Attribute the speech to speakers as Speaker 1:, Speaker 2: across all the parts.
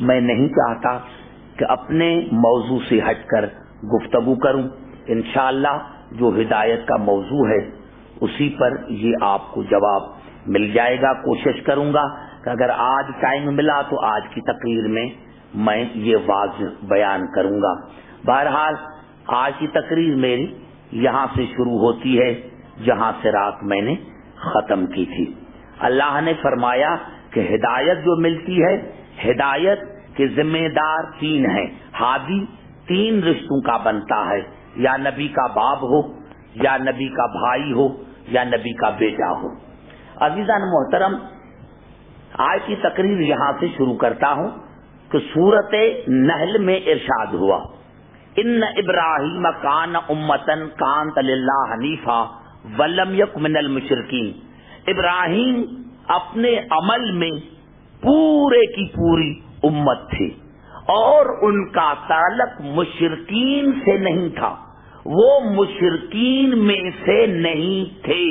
Speaker 1: میں نہیں چاہتا کہ اپنے موضوع سے ہٹ کر گفتگو کروں. انشاءاللہ جو ہدایت کا موضوع ہے اسی پر یہ آپ کو جواب مل جائے گا. کوشش کروں گا کہ اگر آج ٹائم ملا تو آج کی تقریر میں یہ واضح بیان کروں گا. بہرحال آج کی تقریر میری یہاں سے شروع ہوتی ہے جہاں سے رات میں نے ختم کی تھی. اللہ نے فرمایا کہ ہدایت جو ملتی ہے، ہدایت کے ذمہ دار تین ہیں. ہادی تین رشتوں کا بنتا ہے، یا نبی کا باپ ہو، یا نبی کا بھائی ہو، یا نبی کا بیٹا ہو. عزیزان محترم، آج کی تقریر یہاں سے شروع کرتا ہوں کہ سورۃ نحل میں ارشاد ہوا ان ابراہیم کان امتن کانت للہ حنیفا ولم یک من المشرکین. ابراہیم اپنے عمل میں پورے کی پوری امت تھے اور ان کا تعلق مشرکین سے نہیں تھا، وہ مشرکین میں سے نہیں تھے.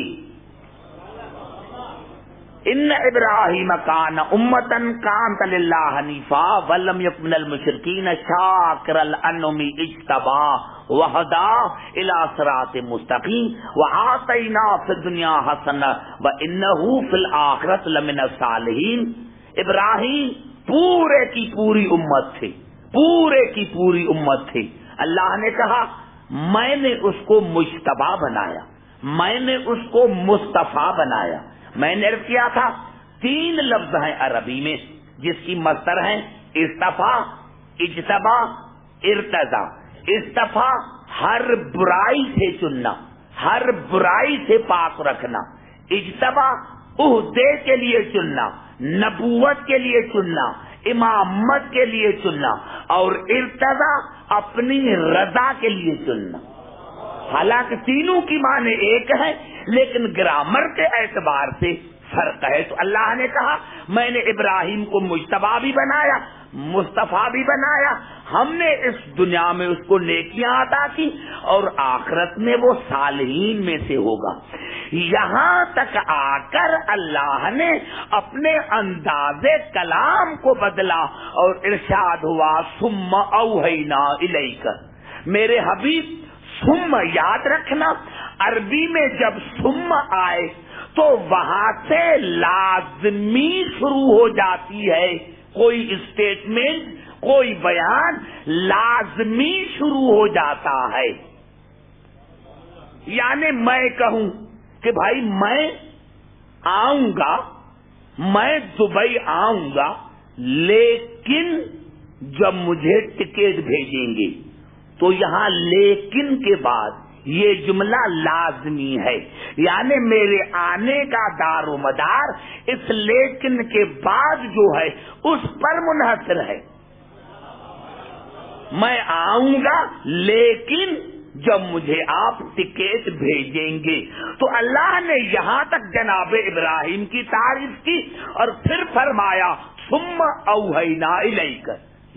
Speaker 1: ان ابراہیم کان امتن کانت للہ حنیفا ولم یک من المشرکین شاکرا لانعمہ اجتباہ وہدا الی صراط مستقیم وآتیناہ فی الدنیا حسنہ وانہ فی الآخرۃ لمن الصالحین. ابراہیم پورے کی پوری امت تھے، پورے کی پوری امت تھے. اللہ نے کہا میں نے اس کو مجتبی بنایا، میں نے اس کو مصطفیٰ بنایا. میں نے عرض کیا تھا تین لفظ ہیں عربی میں جس کی مصدر ہیں اصطفیٰ، اجتبا، ارتضا. اصطفیٰ ہر برائی سے چننا، ہر برائی سے پاک رکھنا. اجتبا عہدے کے لیے چننا، نبوت کے لیے چننا، امامت کے لیے چننا. اور ارتضا اپنی رضا کے لیے چننا. حالانکہ تینوں کی معنی ایک ہے لیکن گرامر کے اعتبار سے فرق ہے. تو اللہ نے کہا میں نے ابراہیم کو مجتبی بھی بنایا، مصطفیٰ بھی بنایا. ہم نے اس دنیا میں اس کو نیکیاں عطا کی اور آخرت میں وہ صالحین میں سے ہوگا. یہاں تک آ کر اللہ نے اپنے انداز کلام کو بدلا اور ارشاد ہوا ثم اوحینا الیک. میرے حبیب ثم یاد رکھنا، عربی میں جب ثم آئے تو وہاں سے لازمی شروع ہو جاتی ہے. کوئی اسٹیٹمنٹ، کوئی بیان لازمی شروع ہو جاتا ہے. یعنی میں کہوں کہ بھائی میں آؤں گا، میں دبئی آؤں گا، لیکن جب مجھے ٹکٹ بھیجیں گے تو یہاں لیکن کے بعد یہ جملہ لازمی ہے. یعنی میرے آنے کا دار و مدار اس لیکن کے بعد جو ہے اس پر منحصر ہے. میں آؤں گا لیکن جب مجھے آپ ٹکٹ بھیجیں گے. تو اللہ نے یہاں تک جناب ابراہیم کی تعریف کی اور پھر فرمایا ثم اوحینا الیک.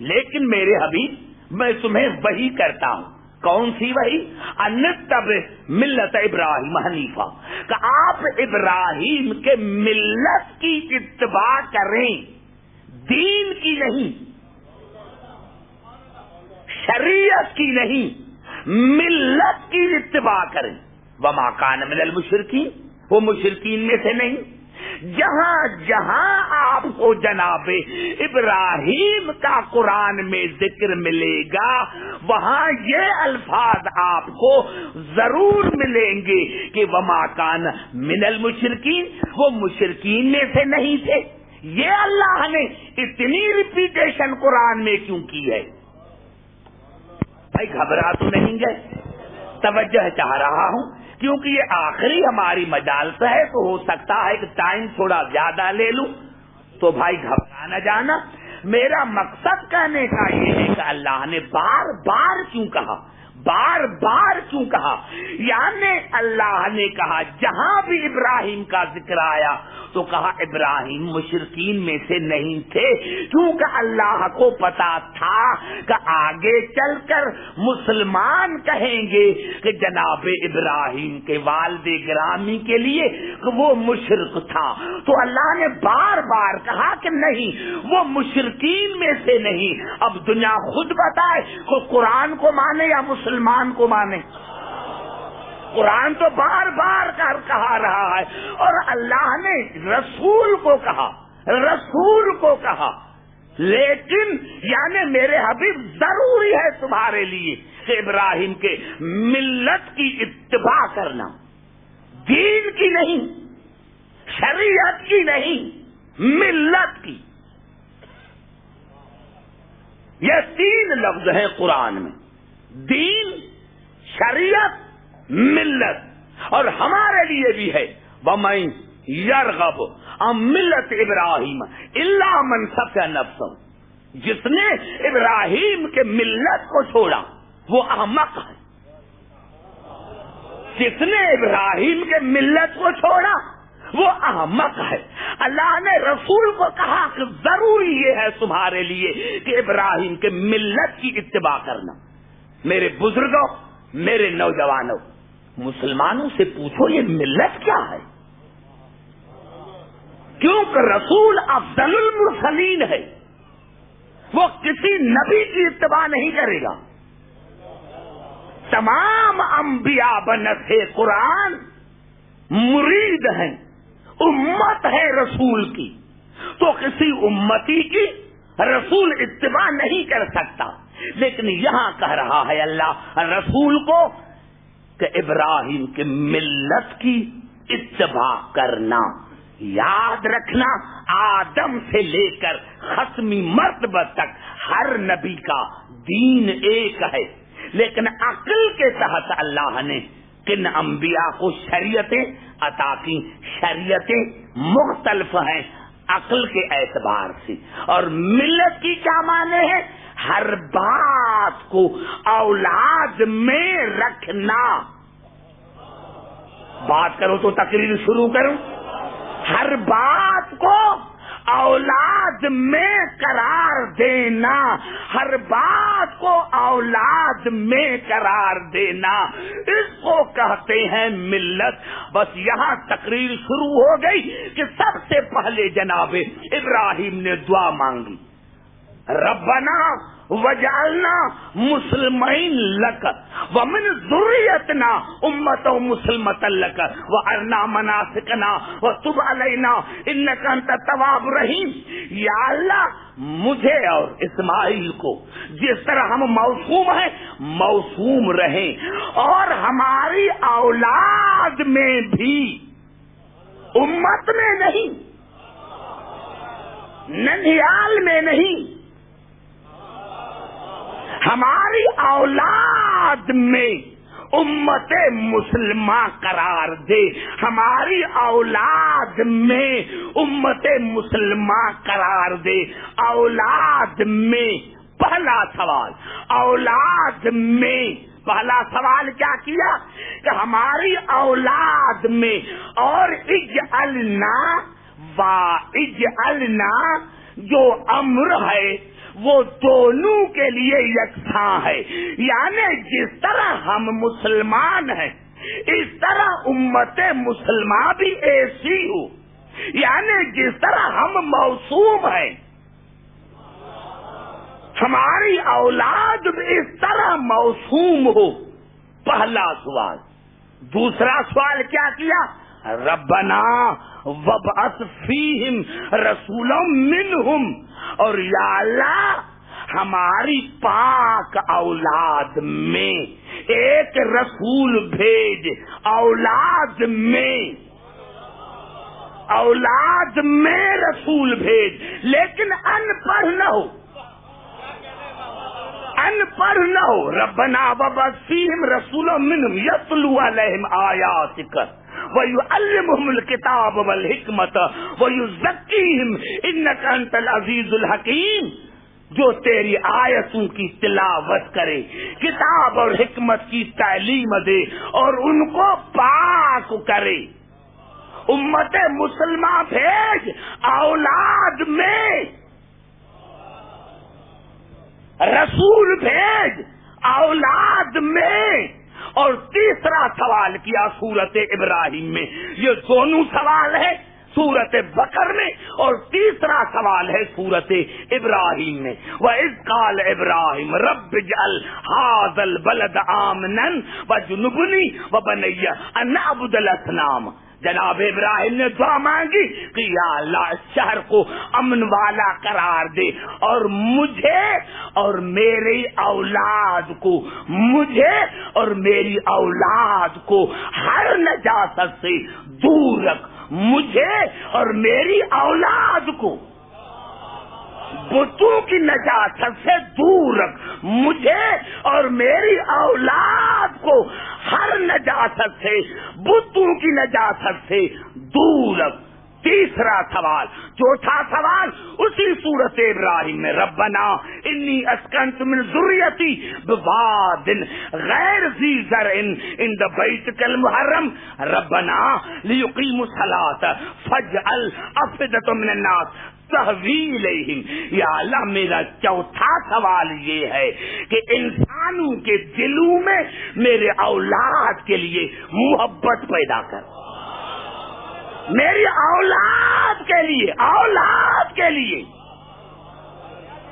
Speaker 1: لیکن میرے حبیب میں تمہیں وحی کرتا ہوں. کون سی وحی؟ ان اتبع ملت ابراہیم حنیفا، کہ آپ ابراہیم کے ملت کی اتباع کریں، دین کی نہیں، شریعت کی نہیں، ملت کی اتباع کریں. وما کان من المشرکین، وہ مشرکین میں سے نہیں. جہاں جہاں آپ کو جناب ابراہیم کا قرآن میں ذکر ملے گا وہاں یہ الفاظ آپ کو ضرور ملیں گے کہ وما کان من المشرکین، وہ مشرکین میں سے نہیں تھے. یہ اللہ نے اتنی ریپیٹیشن قرآن میں کیوں کی ہے؟ بھائی گھبرا تو نہیں گئے؟ توجہ چاہ رہا ہوں کیونکہ یہ آخری ہماری مجالس ہے تو ہو سکتا ہے کہ ٹائم تھوڑا زیادہ لے لوں. تو بھائی گھبرا نہ جانا. میرا مقصد کہنے کا یہ ہے کہ اللہ نے بار بار کیوں کہا، بار بار کیوں کہا؟ یعنی اللہ نے کہا جہاں بھی ابراہیم کا ذکر آیا تو کہا ابراہیم مشرکین میں سے نہیں تھے، کیونکہ اللہ کو پتا تھا کہ آگے چل کر مسلمان کہیں گے کہ جناب ابراہیم کے والد گرامی کے لیے کہ وہ مشرک تھا، تو اللہ نے بار بار کہا کہ نہیں، وہ مشرکین میں سے نہیں۔ اب دنیا خود بتائے کہ قرآن کو مانے یا مسلمان کو مانے؟ قرآن تو بار بار کہا رہا ہے، اور اللہ نے رسول کو کہا، رسول کو کہا، لیکن یعنی میرے حبیب ضروری ہے تمہارے لیے کہ ابراہیم کے ملت کی اتباع کرنا، دین کی نہیں، شریعت کی نہیں، ملت کی۔ یہ 3 لفظ ہیں قرآن میں، دین، شریعت، ملت، اور ہمارے لیے بھی ہے وَمَن يَرْغَبُ عَن مِّلَّةِ إِبْرَاهِيمَ إِلَّا مَن سَفِهَ نَفْسَهُ، جس نے ابراہیم کے ملت کو چھوڑا وہ احمق ہے، جس نے ابراہیم کے ملت کو چھوڑا وہ احمق ہے۔ اللہ نے رسول کو کہا کہ ضروری یہ ہے تمہارے لیے کہ ابراہیم کے ملت کی اتباع کرنا۔ میرے بزرگوں، میرے نوجوانوں، مسلمانوں سے پوچھو یہ ملت کیا ہے؟ کیونکہ رسول افضل المرسلین ہے، وہ کسی نبی کی اتباع نہیں کرے گا۔ تمام انبیاء بنت قرآن مرید ہیں، امت ہے رسول کی، تو کسی امتی کی رسول اتباع نہیں کر سکتا۔ لیکن یہاں کہہ رہا ہے اللہ رسول کو کہ ابراہیم کے ملت کی اتباع کرنا۔ یاد رکھنا، آدم سے لے کر ختمی مرتبہ تک ہر نبی کا دین ایک ہے، لیکن عقل کے تحت اللہ نے کن انبیاء کو شریعتیں عطا کی، شریعتیں مختلف ہیں عقل کے اعتبار سے۔ اور ملت کی کیا معنی ہے؟ ہر بات کو اولاد میں رکھنا۔ بات کرو تو تقریر شروع کروں، ہر بات کو اولاد میں قرار دینا، ہر بات کو اولاد میں قرار دینا، اس کو کہتے ہیں ملت۔ بس یہاں تقریر شروع ہو گئی کہ سب سے پہلے جناب ابراہیم نے دعا مانگی، ربنا وجعلنا مسلمین لک ومن ذریتنا امۃ مسلمۃ لک وارنا مناسکنا وتب علینا انک انت التواب الرحیم۔ یا اللہ مجھے اور اسماعیل کو جس طرح ہم موسوم ہیں موسوم رہیں، اور ہماری اولاد میں بھی، امت میں نہیں، ننھیال میں نہیں، ہماری اولاد میں امت مسلمہ قرار دے، ہماری اولاد میں امت مسلمہ قرار دے۔ اولاد میں پہلا سوال، اولاد میں پہلا سوال کیا کیا کہ ہماری اولاد میں، اور اجعلنا و اجعلنا جو امر ہے وہ دونوں کے لیے یکساں ہے، یعنی جس طرح ہم مسلمان ہیں اس طرح امت مسلمہ بھی ایسی ہو، یعنی جس طرح ہم موسوم ہیں ہماری اولاد اس طرح موسوم ہو۔ پہلا سوال۔ دوسرا سوال کیا کیا؟ ربنا وابعث فیہم رسولا منہم، اور یا اللہ ہماری پاک اولاد میں ایک رسول بھیج، اولاد میں رسول بھیج، لیکن ان پڑھ نہ ہو، ان پڑھ نہ ہو۔ ربنا وابعث فیہم رسولا منہم یتلو علیہم آیاتک وَيُعَلِّمُهُمُ الْكِتَابَ وَالْحِكْمَةَ وَيُزَكِّيهِمْ إِنَّكَ أَنْتَ الْعَزِيزُ الْحَكِيمُ۔ جو تیری آیتوں کی تلاوت کرے، کتاب اور حکمت کی تعلیم دے اور ان کو پاک کرے۔ امت مسلمہ بھیج اولاد میں، رسول بھیج اولاد میں۔ اور تیسرا سوال کیا سورت ابراہیم میں، یہ دونوں سوال ہے سورت بقر میں اور تیسرا سوال ہے سورت ابراہیم میں۔ وَإِذْ قَالَ إِبْرَاهِيمُ رَبِّ اجْعَلْ هَٰذَا الْبَلَدَ آمِنًا وَاجْنُبْنِي وَبَنِيَّ أَن نَّعْبُدَ الْأَصْنَامَ۔ جناب ابراہیم نے دعا مانگی کہ یا اللہ اس شہر کو امن والا قرار دے اور مجھے اور میری اولاد کو، مجھے اور میری اولاد کو ہر نجاست سے دور رکھ، مجھے اور میری اولاد کو بتوں کی نجاست سے دور رکھ، مجھے اور میری اولاد کو ہر نجاست سے، بتوں کی نجاست سے دور رکھ۔ تیسرا سوال، چوتھا سوال اسی سورت ابراہیم میں، ربنا انی اسکنت من ذریتی بواد غیر ذی زرع عند بیتک المحرم ربنا لیقیموا الصلاۃ فاجعل افئدۃ من الناس تہوی الیہم۔ یا اللہ میرا چوتھا سوال یہ ہے کہ انسانوں کے دلوں میں میرے اولاد کے لیے محبت پیدا کر، میری اولاد کے لیے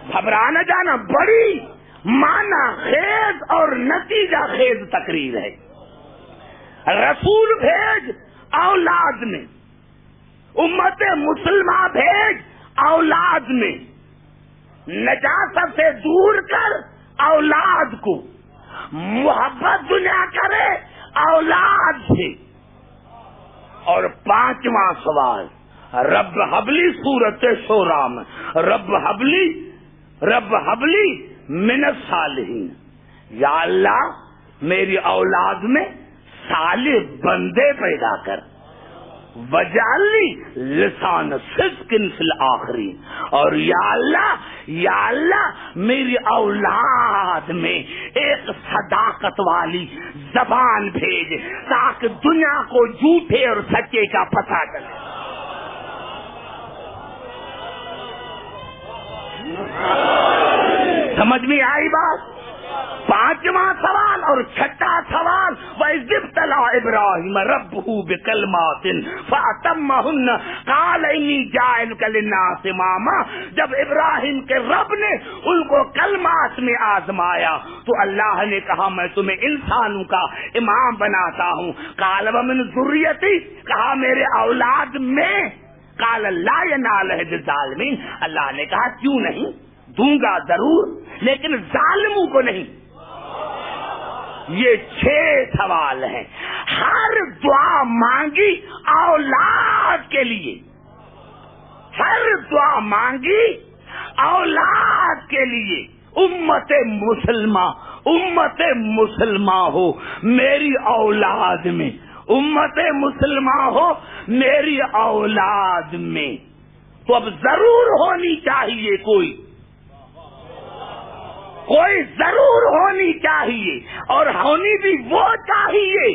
Speaker 1: گھبرا نہ جانا۔ بڑی معنی خیز اور نتیجہ خیز تقریر ہے۔ رسول بھیج اولاد میں، امت مسلمہ بھیج اولاد میں، نجاست سے دور کر اولاد کو، محبت دنیا کرے اولاد سے۔ اور پانچواں سوال رب حبلی سورت شورا میں، رب حبلی من الصالحین، یا اللہ میری اولاد میں صالح بندے پیدا کر، وجعلنی لسان صدق فی الآخرین، اور یا اللہ میری اولاد میں ایک صداقت والی زبان بھیج تاکہ دنیا کو جھوٹے اور سچے کا پتہ چلے۔ سمجھ میں آئی بات؟ پانچواں سوال اور چھٹا سوال وَإِذِ ابْتَلَىٰ إِبْرَاهِيمَ رَبُّهُ بِكَلِمَاتٍ فَأَتَمَّهُنَّ قَالَ إِنِّي جَاعِلُكَ لِلنَّاسِ إِمَامًا۔ جب ابراہیم کے رب نے ان کو کلمات میں آزمایا تو اللہ نے کہا میں تمہیں انسانوں کا امام بناتا ہوں۔ قَالَ وَمِن ذُرِّيَّتِي، کہا میرے اولاد میں۔ قَالَ لَا يَنَالُ عَهْدِ الظَّالِمِينَ، اللہ نے کہا کیوں نہیں، دوں گا ضرور لیکن ظالموں کو نہیں۔ یہ 6 سوال ہیں، ہر دعا مانگی اولاد کے لیے، ہر دعا مانگی اولاد کے لیے۔ امت مسلمہ ہو میری اولاد میں، امت مسلمہ ہو میری اولاد میں، تو اب ضرور ہونی چاہیے کوئی ضرور ہونی چاہیے، اور ہونی بھی وہ چاہیے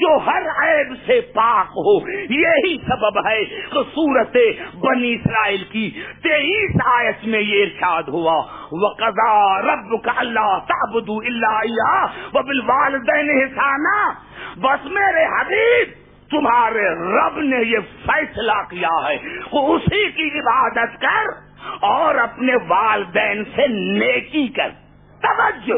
Speaker 1: جو ہر عیب سے پاک ہو۔ یہی سبب ہے کہ سورت بنی اسرائیل کی 23 آیت میں یہ ارشاد ہوا وَقَضَىٰ رَبُّكَ أَلَّا تَعْبُدُوا إِلَّا إِيَّاهُ وَبِالْوَالِدَيْنِ إِحْسَانًا۔ بس میرے حبیب تمہارے رب نے یہ فیصلہ کیا ہے کہ اسی کی عبادت کر اور اپنے والدین سے نیکی کر۔ توجہ،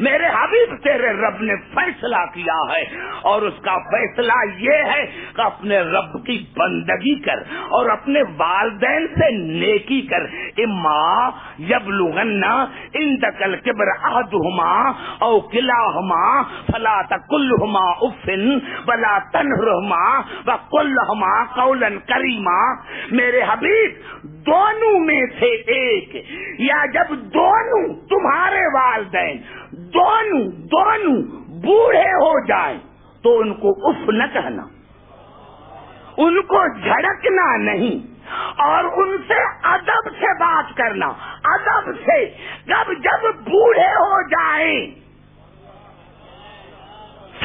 Speaker 1: میرے حبیب تیرے رب نے فیصلہ کیا ہے اور اس کا فیصلہ یہ ہے کہ اپنے رب کی بندگی کر اور اپنے والدین سے نیکی کر۔ اما یبلغن عندک الکبر احدهما او کلاهما فلا تقل لهما اف ولا تنهرهما وقل لهما قولا کریما۔ میرے حبیب دونوں میں سے ایک، یا جب دونوں تمہارے والدین دونوں بوڑھے ہو جائیں تو ان کو اف نہ کہنا، ان کو جھڑکنا نہیں، اور ان سے ادب سے بات کرنا، ادب سے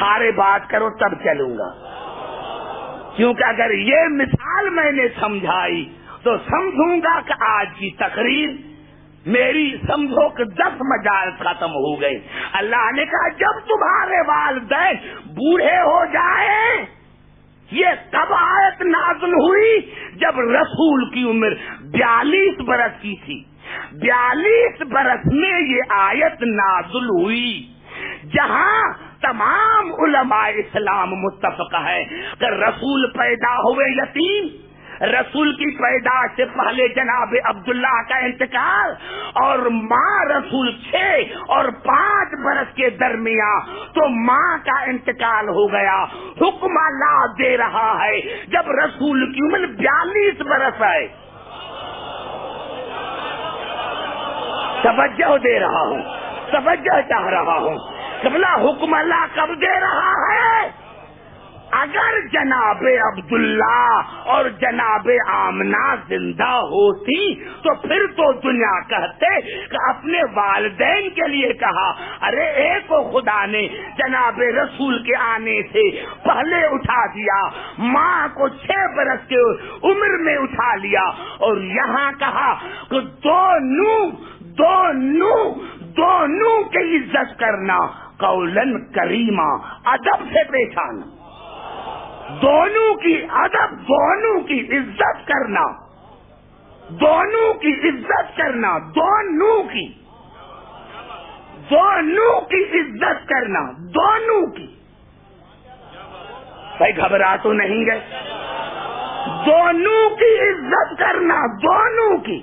Speaker 1: سارے بات کرو تب چلوں گا، کیونکہ اگر یہ مثال میں نے سمجھائی تو سمجھوں گا کہ آج کی تقریر میری سمجھو کہ 10 مجالس ختم ہو گئے۔ اللہ نے کہا جب تمہارے والدین بوڑھے ہو جائیں، یہ کب آیت نازل ہوئی؟ جب رسول کی عمر 42 برس کی تھی، 42 برس میں یہ آیت نازل ہوئی، جہاں تمام علماء اسلام متفق ہے کہ رسول پیدا ہوئے یتیم، رسول کی پیدائش سے پہلے جناب عبداللہ کا انتقال، اور ماں رسول 6 اور 5 برس کے درمیان تو ماں کا انتقال ہو گیا۔ حکم اللہ دے رہا ہے جب رسول کی عمر 42 برس ہے، توجہ دے رہا ہوں، توجہ چاہ رہا ہوں، قبلہ حکم اللہ کب دے رہا ہے؟ اگر جناب عبداللہ اور جناب آمنہ زندہ ہوتی تو پھر تو دنیا کہتے کہ اپنے والدین کے لیے کہا، ارے ایک کو خدا نے جناب رسول کے آنے سے پہلے اٹھا دیا، ماں کو 6 برس کے عمر میں اٹھا لیا، اور یہاں کہا کہ دونوں کی عزت کرنا، قولن کریمہ، ادب سے پیش آنا، دونوں کی ادب، دونوں کی عزت کرنا، دونوں کی عزت کرنا، دونوں کی عزت کرنا، دونوں کی۔ بھائی گھبرا تو نہیں گئے؟ دونوں کی عزت کرنا، دونوں کی،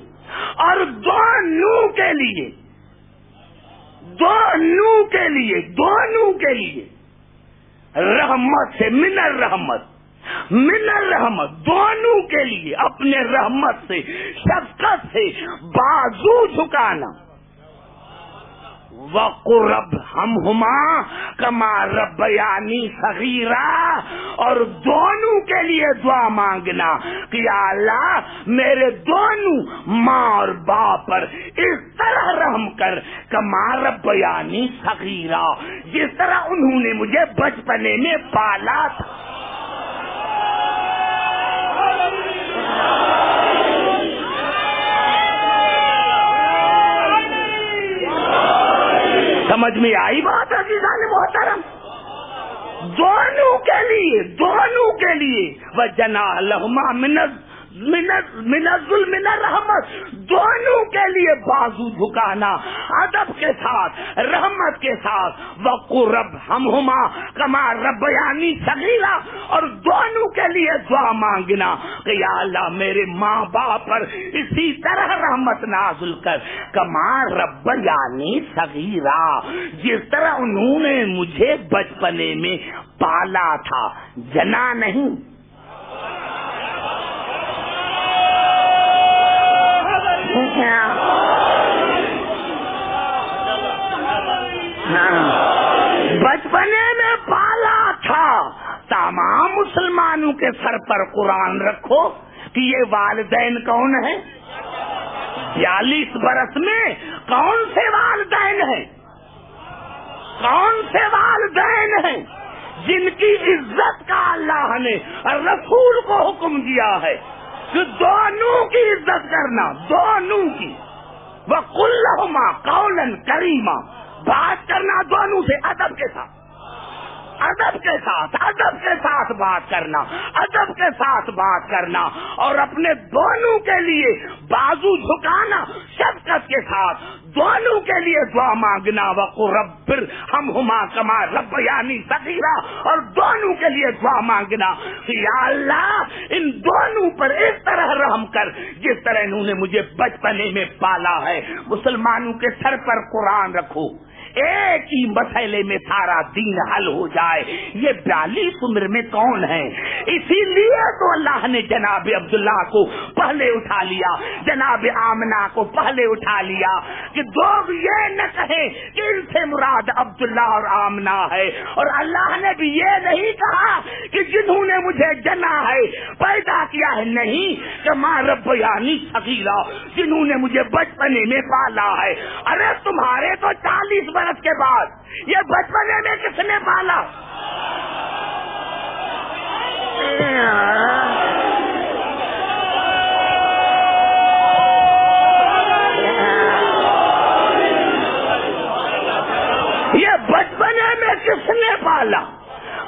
Speaker 1: اور دونوں کے لیے رحمت سے من الرحمت دونوں کے لیے اپنے رحمت سے، شفقت سے بازو جھکانا۔ وَقُلْ رَبِّرْحَمْهُمَا كَمَا رَبَّيَانِي صَغِيرًا، اور دونوں کے لیے دعا مانگنا کہ یا اللہ میرے دونوں ماں اور باپ پر اس طرح رحم کر، كَمَا رَبَّيَانِي صَغِيرًا، جس طرح انہوں نے مجھے بچپنے میں پالا تھا۔ سمجھ میں آئی بات عزیزان محترم؟ دونوں کے لیے وجناح لہما من الظلم من الرحمت، دونوں کے لیے بازو جھکانا ادب کے ساتھ، رحمت کے ساتھ۔ وَقُلْ رَبِّرْحَمْهُمَا كَمَا رَبَّيَانِي صَغِيرًا، اور دونوں کے لیے دعا مانگنا کہ یا اللہ میرے ماں باپ پر اسی طرح رحمت نازل کر، كَمَا رَبَّيَانِي صَغِيرًا، جس طرح انہوں نے مجھے بچپنے میں پالا تھا، جنا نہیں۔ بچپنے میں پالا تھا۔ تمام مسلمانوں کے سر پر قرآن رکھو کہ یہ والدین کون ہیں؟ 42 برس میں کون سے والدین ہیں؟ کون سے والدین ہیں جن کی عزت کا اللہ نے رسول کو حکم دیا ہے کہ دونوں کی عزت کرنا، دونوں کی۔ وَقُلْ لَهُمَا قَوْلًا كَرِيمًا، بات کرنا دونوں سے ادب کے ساتھ، ادب کے ساتھ بات کرنا، ادب کے ساتھ بات کرنا، اور اپنے دونوں کے لیے بازو جھکانا شفقت کے ساتھ، دونوں کے لیے دعا مانگنا۔ وَقُلْ رَبِّرْحَمْهُمَا كَمَا رَبَّيَانِي صَغِيرًا، اور دونوں کے لیے دعا مانگنا کہ یا اللہ ان دونوں پر اس طرح رحم کر جس طرح انہوں نے مجھے بچپنے میں پالا ہے۔ مسلمانوں کے سر پر قرآن رکھو، ایک ہی مسئلے میں سارا دین حل ہو جائے۔ یہ 42 عمر میں کون ہے؟ اسی لیے تو اللہ نے جناب عبداللہ کو پہلے اٹھا لیا، جناب آمنہ کو پہلے اٹھا لیا کہ لوگ یہ نہ کہیں کہ ان سے مراد عبداللہ اور آمنہ ہے، اور اللہ نے بھی یہ نہیں کہا کہ جنہوں نے مجھے جنا ہے پیدا کیا ہے، نہیں کہ ماں ربیانی صغیرہ، جنہوں نے مجھے بچپنے میں پالا ہے۔ ارے تمہارے تو 40 برس کے بعد یہ بچپنے میں کس نے پالا؟ یہ بچپنے میں کس نے پالا؟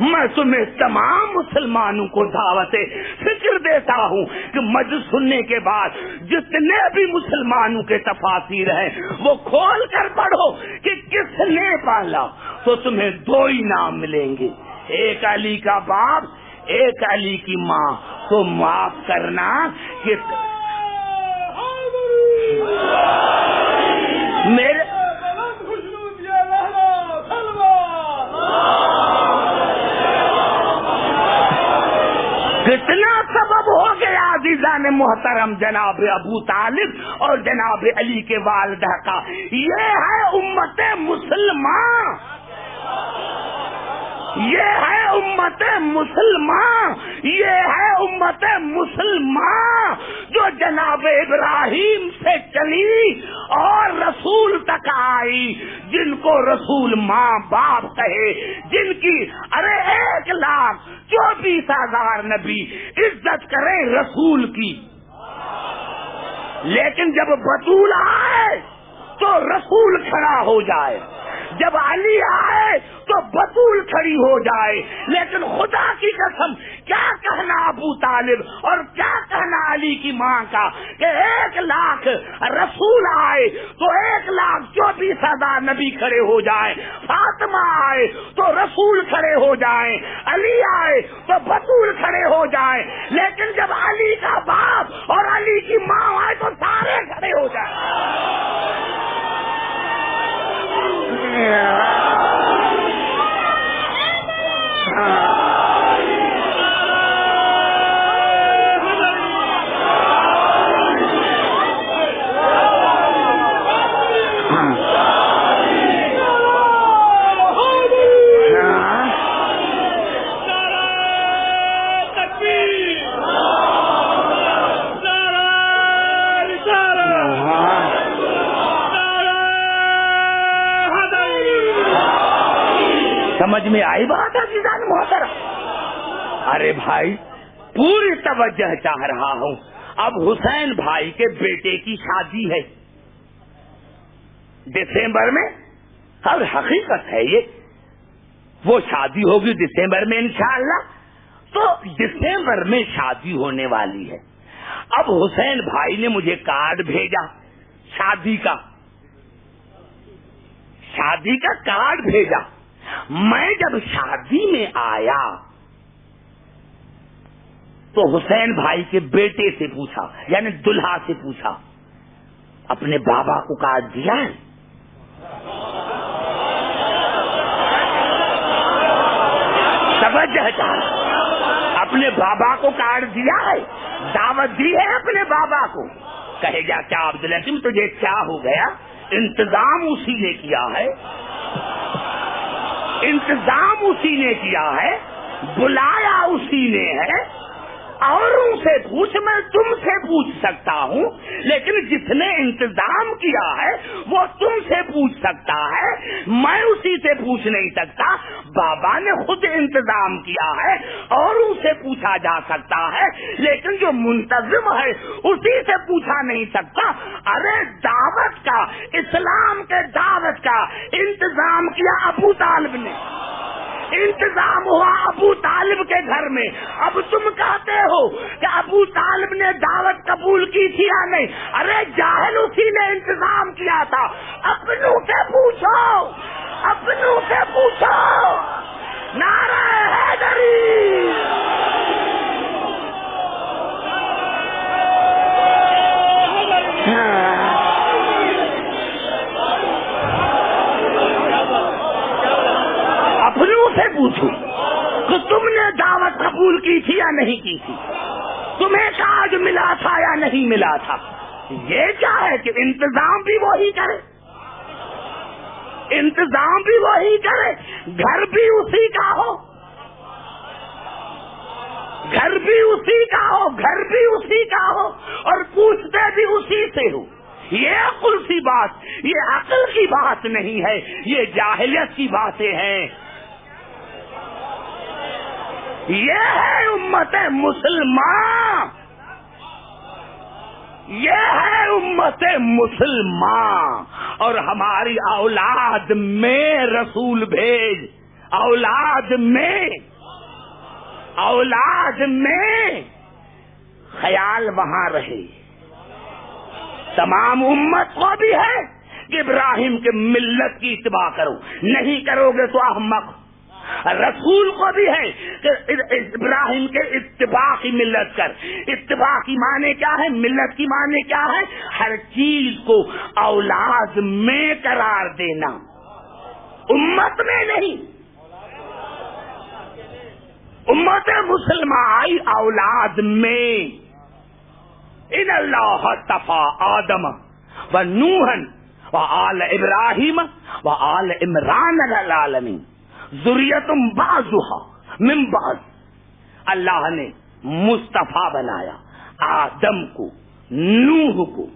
Speaker 1: میں تمہیں تمام مسلمانوں کو دعوت فکر دیتا ہوں کہ مجلس سننے کے بعد جتنے بھی مسلمانوں کے تفاسیر ہیں وہ کھول کر پڑھو کہ کس نے پالا، تو تمہیں 2 ہی نام ملیں گے، ایک علی کا باپ، ایک علی کی ماں۔ تو معاف کرنا کہ میرے کتنا سبب ہو گیا عزیزان محترم جناب ابو طالب اور جناب علی کے والدہ کا۔ یہ ہے امت مسلمان، یہ ہے امت مسلمان، یہ ہے امت مسلمان جو جناب ابراہیم سے چلی اور رسول تک آئی، جن کو رسول ماں باپ کہے، جن کی 1,24,000 نبی عزت کریں رسول کی، لیکن جب بطول آئے تو رسول کھڑا ہو جائے، جب علی آئے تو بطول کھڑی ہو جائے۔ لیکن خدا کی قسم کیا کہنا ابو طالب اور کیا کہنا علی کی ماں کا کہ 1,00,000 رسول آئے تو 1,24,000 نبی کھڑے ہو جائیں، فاطمہ آئے تو رسول کھڑے ہو جائیں، علی آئے تو بطول کھڑے ہو جائیں، لیکن جب علی کا باپ اور علی کی ماں آئے تو سارے کھڑے ہو جائیں۔ سمجھ میں آئی بات ہے عزیزان محترم؟ ارے بھائی پوری توجہ چاہ رہا ہوں۔ اب حسین بھائی کے بیٹے کی شادی ہے دسمبر میں، اور حقیقت ہے یہ وہ شادی ہوگی دسمبر میں انشاءاللہ، تو دسمبر میں شادی ہونے والی ہے۔ اب حسین بھائی نے مجھے کارڈ بھیجا شادی کا کارڈ بھیجا۔ میں جب شادی میں آیا تو حسین بھائی کے بیٹے سے پوچھا، یعنی دلہا سے پوچھا، اپنے بابا کو کارڈ دیا ہے؟ توجہ چاہیے، اپنے بابا کو کارڈ دیا ہے، دعوت دی ہے اپنے بابا کو؟ کہے گا کیا عبدالحکیم تجھے کیا ہو گیا؟ انتظام اسی نے کیا ہے، انتظام اسی نے کیا ہے، بلایا اسی نے ہے۔ اوروں سے پوچھ، میں تم سے پوچھ سکتا ہوں، لیکن جس نے انتظام کیا ہے وہ تم سے پوچھ سکتا ہے، میں اسی سے پوچھ نہیں سکتا۔ بابا نے خود انتظام کیا ہے، اوروں سے پوچھا جا سکتا ہے، لیکن جو منتظم ہے اسی سے پوچھا نہیں سکتا۔ ارے دعوت کا، اسلام کے دعوت کا انتظام کیا ابو طالب نے، انتظام ہوا ابو طالب کے گھر میں۔ اب تم کہتے ہو کہ ابو طالب نے دعوت قبول کی تھی یا نہیں؟ ارے جاہل، اسی نے انتظام کیا تھا۔ اپنوں سے پوچھو، اپنوں سے پوچھو۔ نعرہ حیدری، اپنوں سے پوچھو کہ تم نے دعوت قبول کی تھی یا نہیں کی تھی۔ تمہیں کاج ملا تھا یا نہیں ملا تھا؟ یہ کیا ہے کہ انتظام بھی وہی کرے، انتظام بھی وہی کرے، گھر بھی اسی کا ہو، گھر بھی اسی کا ہو، گھر بھی اسی کا ہو، اور پوچھتے بھی اسی سے ہو۔ یہ عقل سی بات، یہ عقل کی بات نہیں ہے، یہ جاہلیت کی باتیں ہیں۔ یہ ہے امت مسلمان، یہ ہے امت مسلمان، اور ہماری اولاد میں رسول بھیج، اولاد میں خیال وہاں رہے۔ تمام امت کو بھی ہے کہ ابراہیم کے ملت کی اتباع کرو، نہیں کرو گے تو احمق۔ رسول کو بھی ہے کہ ابراہیم کے اتباع کی ملت کر۔ اتباع کی معنی کیا ہے؟ ملت کی معنی کیا ہے؟ ہر چیز کو اولاد میں قرار دینا، امت میں نہیں۔ امت مسلمان آئی اولاد میں۔ ان اللہ اصطفیٰ آدم و نوحً و آل ابراہیم و آل عمران العالمین ذریۃ بعضها من بعض۔ اللہ نے مصطفیٰ بنایا آدم کو، نوح کو،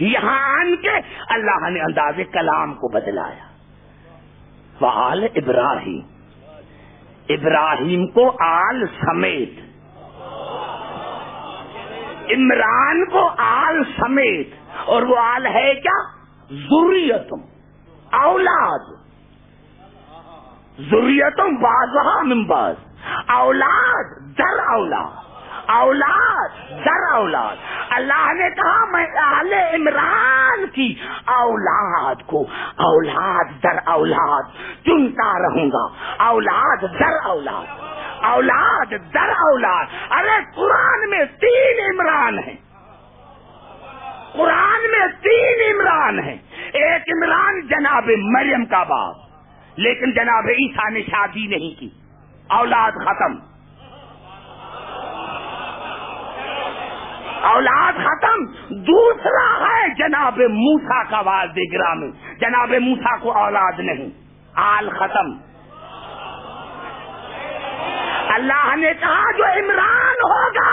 Speaker 1: یہاں آن کے اللہ نے انداز کلام کو بدلایا۔ وآل ابراہیم، ابراہیم کو آل سمیت، عمران کو آل سمیت، اور وہ آل ہے کیا؟ ذریتم، اولاد، ذریتم بعضها من بعض، اولاد در اولاد، اولاد در اولاد۔ اللہ نے کہا میں آل عمران کی اولاد کو اولاد در اولاد چنتا رہوں گا، اولاد در اولاد، اولاد در اولاد۔ ارے قرآن میں 3 عمران ہیں، قرآن میں 3 عمران ہیں۔ ایک عمران جناب مریم کا باپ، لیکن جناب عیسیٰ نے شادی نہیں کی، اولاد ختم، اولاد ختم۔ دوسرا ہے جناب موسیٰ کا والد گرامی، جناب موسیٰ کو اولاد نہیں، آل ختم۔ اللہ نے کہا جو عمران ہوگا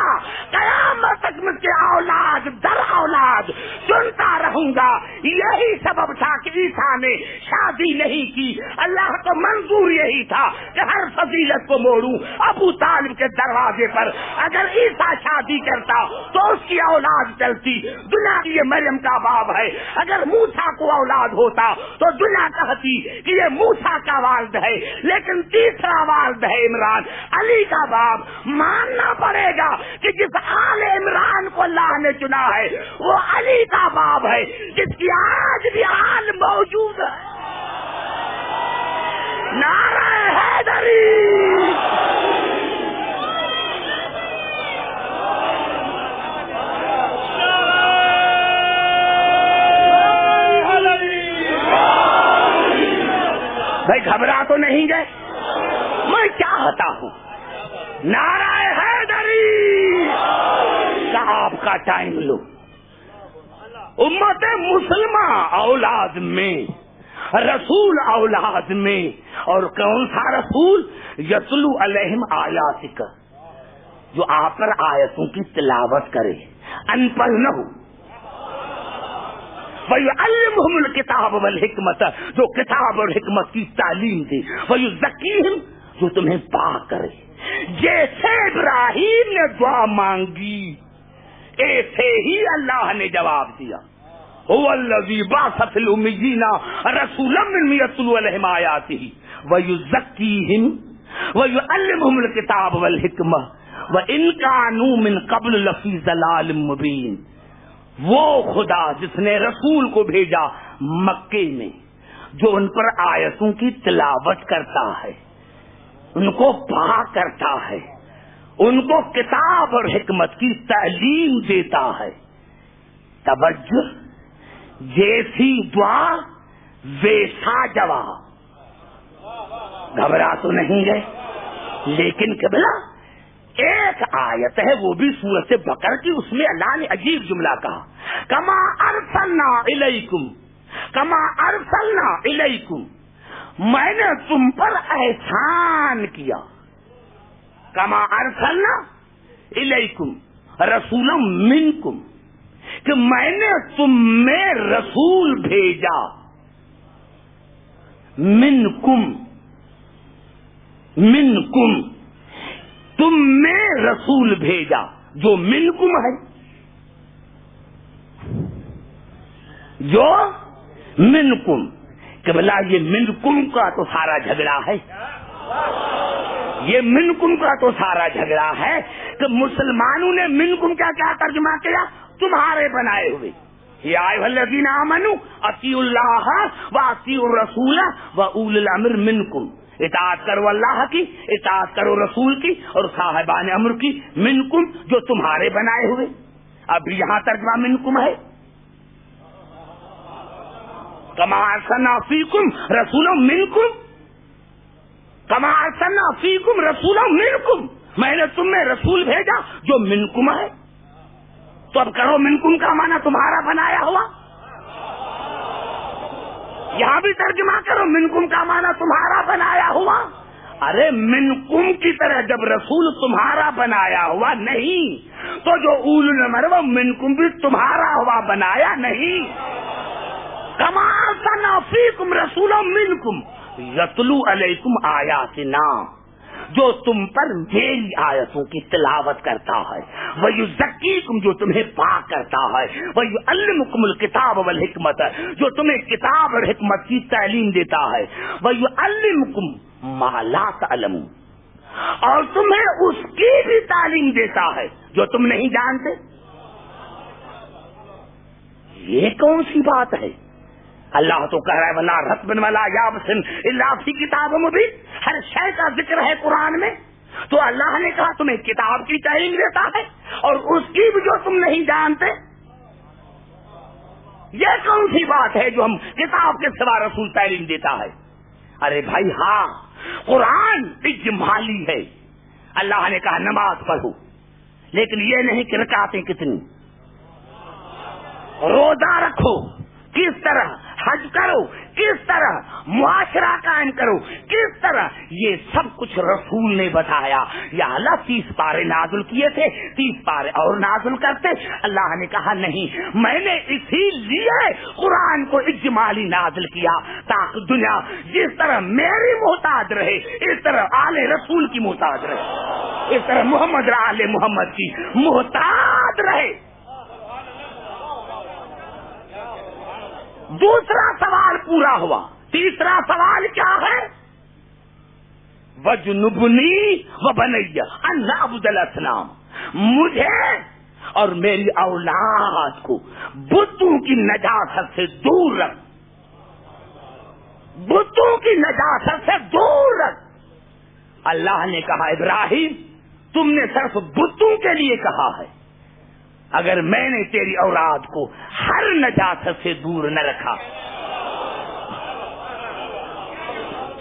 Speaker 1: قیامت تک مجھ کے اولاد در اولاد چنتا رہوں گا۔ یہی سبب تھا کہ عیسیٰ نے شادی نہیں کی۔ اللہ کو منظور یہی تھا کہ ہر فضیلت کو موڑوں ابو طالب کے دروازے پر۔ اگر عیسیٰ شادی کرتا تو اس کی اولاد چلتی، دنیا کی یہ مریم کا باپ ہے۔ اگر موسیٰ کو اولاد ہوتا تو دنیا کہتی کہ یہ موسیٰ کا والد ہے، لیکن تیسرا والد ہے عمران، علی کا باپ۔ ماننا پڑے گا کہ جس آل عمران کو اللہ نے چنا ہے وہ علی کا باپ ہے، جس کی آج بھی آل موجود ہے۔ نعرہ حیدری، بھائی گھبرا تو نہیں گئے؟ میں چاہتا ہوں نعرہ حیدری کا آپ کا ٹائم لو۔ امت مسلمہ اولاد میں، رسول اولاد میں، اور کون سا رسول؟ یتلو علیہم آیاتک، جو آپ پر آیتوں کی تلاوت کرے، ان پڑھ نہ ہو۔ وَيُعَلِّمُهُمُ الْكِتَابَ وَالْحِكْمَةَ، جو کتاب اور حکمت کی تعلیم دے۔ وَيُزَكِّيهِمْ، جو تمہیں پاک کرے۔ جیسے ابراہیم نے دعا مانگی ایسے ہی اللہ نے جواب دیا۔ هُوَ الَّذِي بَعَثَ فِي الْأُمِّيِّينَ رَسُولًا مِّنْهُمْ يَتْلُو عَلَيْهِمْ آيَاتِهِ وَيُزَكِّيهِمْ وَيُعَلِّمُهُمُ الْكِتَابَ وَالْحِكْمَةَ وَإِنْ كَانُوا مِنْ قَبْلُ لَفِي ضَلَالٍ مُّبِينٍ۔ وہ خدا جس نے رسول کو بھیجا مکے میں، جو ان پر آیتوں کی تلاوت کرتا ہے، ان کو پاک کرتا ہے، ان کو کتاب اور حکمت کی تعلیم دیتا ہے۔ توجہ، جیسی دعا ویسا جواب۔ گھبرا تو نہیں گئے؟ لیکن قبلہ ایک آیت ہے وہ بھی سورۃ بقرہ کی، اس میں اللہ نے عجیب جملہ کہا، کما ارسلنا الیکم، کما ارسلنا الیکم، میں نے تم پر احسان کیا، کما ارسلنا الیکم رسولا منکم، کہ میں نے تم میں رسول بھیجا، منکم، منکم، تم میں رسول بھیجا، جو منکم ہے، جو منکم، کہ بلا یہ منکم کا تو سارا جھگڑا ہے، یہ منکم کا تو سارا جھگڑا ہے کہ مسلمانوں نے منکم کیا کیا ترجمہ کیا؟ تمہارے بنائے ہوئے، یا ایھا الذین آمنوا اطیعوا اللہ واطیعوا الرسول واولی الامر منکم، اطاعت کرو اللہ کی، اطاعت کرو رسول کی اور صاحبان امر کی، منکم جو تمہارے بنائے ہوئے۔ اب یہاں ترجمہ منکم ہے، کما ارسلنا فیکم رسولا منکم، کما ارسلنا فیکم رسولا منکم، میں نے تم میں رسول بھیجا جو منکم ہے۔ تو اب کرو منکم کا معنی تمہارا بنایا ہوا، یہاں بھی ترجمہ کرو منکم کا معنی تمہارا بنایا ہوا۔ ارے منکم کی طرح جب رسول تمہارا بنایا ہوا نہیں تو جو اول الامر وہ منکم بھی تمہارا ہوا بنایا نہیں۔ کما ارسلنا فیکم رسولا منکم یتلو علیکم آیاتنا، جو تم پر میری آیتوں کی تلاوت کرتا ہے، وَيُزَكِّيكُمْ جو تمہیں پاک کرتا ہے، وَيُعَلِّمُكُمُ الْكِتَابَ وَالْحِكْمَةَ جو تمہیں کتاب اور حکمت کی تعلیم دیتا ہے، وَيُعَلِّمُكُمْ مَا لَا تَعْلَمُونَ اور تمہیں اس کی بھی تعلیم دیتا ہے جو تم نہیں جانتے۔ یہ کون سی بات ہے؟ اللہ تو کہہ رہا ہے وَلَا رَتْبٍ وَلَا يَابِسٍ إِلَّا فِي كِتَابٍ مُبِينٍ، ہر شے کا ذکر ہے قرآن میں، تو اللہ نے کہا تمہیں کتاب کی تعلیم دیتا ہے اور اس کی بھی جو تم نہیں جانتے۔ یہ کون سی بات ہے جو ہم کتاب کے سوا رسول تعلیم دیتا ہے؟ ارے بھائی ہاں، قرآن اجمالی ہے، اللہ نے کہا نماز پڑھو، لیکن یہ نہیں کہ رکعتیں کتنی، روزہ رکھو کس طرح، حج کرو کس طرح، معاشرہ قائم کرو کس طرح، یہ سب کچھ رسول نے بتایا۔ یا اللہ 30 پارے نازل کیے تھے، 30 پارے اور نازل کرتے، اللہ نے کہا نہیں، میں نے اسی لیے قرآن کو اجمالی نازل کیا تاکہ دنیا جس طرح میری محتاج رہے اس طرح آل رسول کی محتاج رہے، اس طرح محمد آل محمد کی محتاج رہے۔ دوسرا سوال پورا ہوا، تیسرا سوال کیا ہے؟ وَجْنُبْنِي وَبَنِيَّ أَن نَعْبُدَ الْأَصْنَامَ، مجھے اور میری اولاد کو بتوں کی نجاست سے دور رکھ، بتوں کی نجاست سے دور رکھ۔ اللہ نے کہا ابراہیم تم نے صرف بتوں کے لیے کہا ہے، اگر میں نے تیری اولاد کو ہر نجاست سے دور نہ رکھا،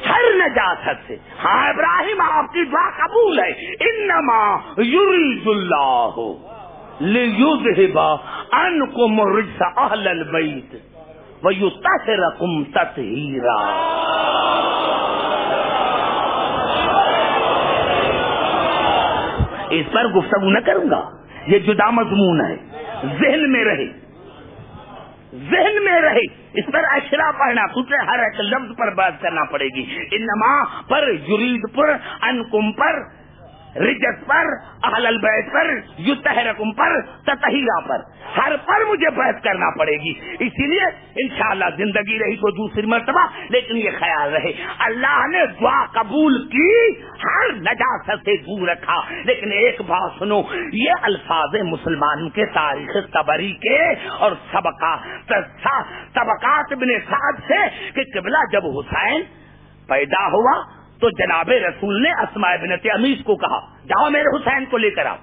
Speaker 1: ہر نجاست سے، ہاں ابراہیم آپ کی دعا قبول ہے، انما یرید اللہ لیذہب عنکم الرجس اہل البیت ویطہرکم تطہیرا۔ اس پر گفتگو نہ کروں گا، یہ جدا مضمون ہے، ذہن میں رہے، ذہن میں رہے، اس پر اشرا پڑھنا، کچھ ہر ایک لفظ پر بات کرنا پڑے گی۔ انما پر، یرید پر، انکم پر، رجس پر، اہل البیت پر، یطہرکم پر، تطہیرا پر، ہر پر مجھے بحث کرنا پڑے گی۔ اسی لیے انشاءاللہ زندگی رہی تو دوسری مرتبہ، لیکن یہ خیال رہے اللہ نے دعا قبول کی، ہر نجاست سے دور رکھا۔ لیکن ایک بات سنو، یہ الفاظ مسلمانوں کے تاریخ طبری کے اور طبقات ابن سعد سے کہ قبلہ جب حسین پیدا ہوا تو جناب رسول نے اسماء بنت امیس کو کہا جاؤ میرے حسین کو لے کر آؤ۔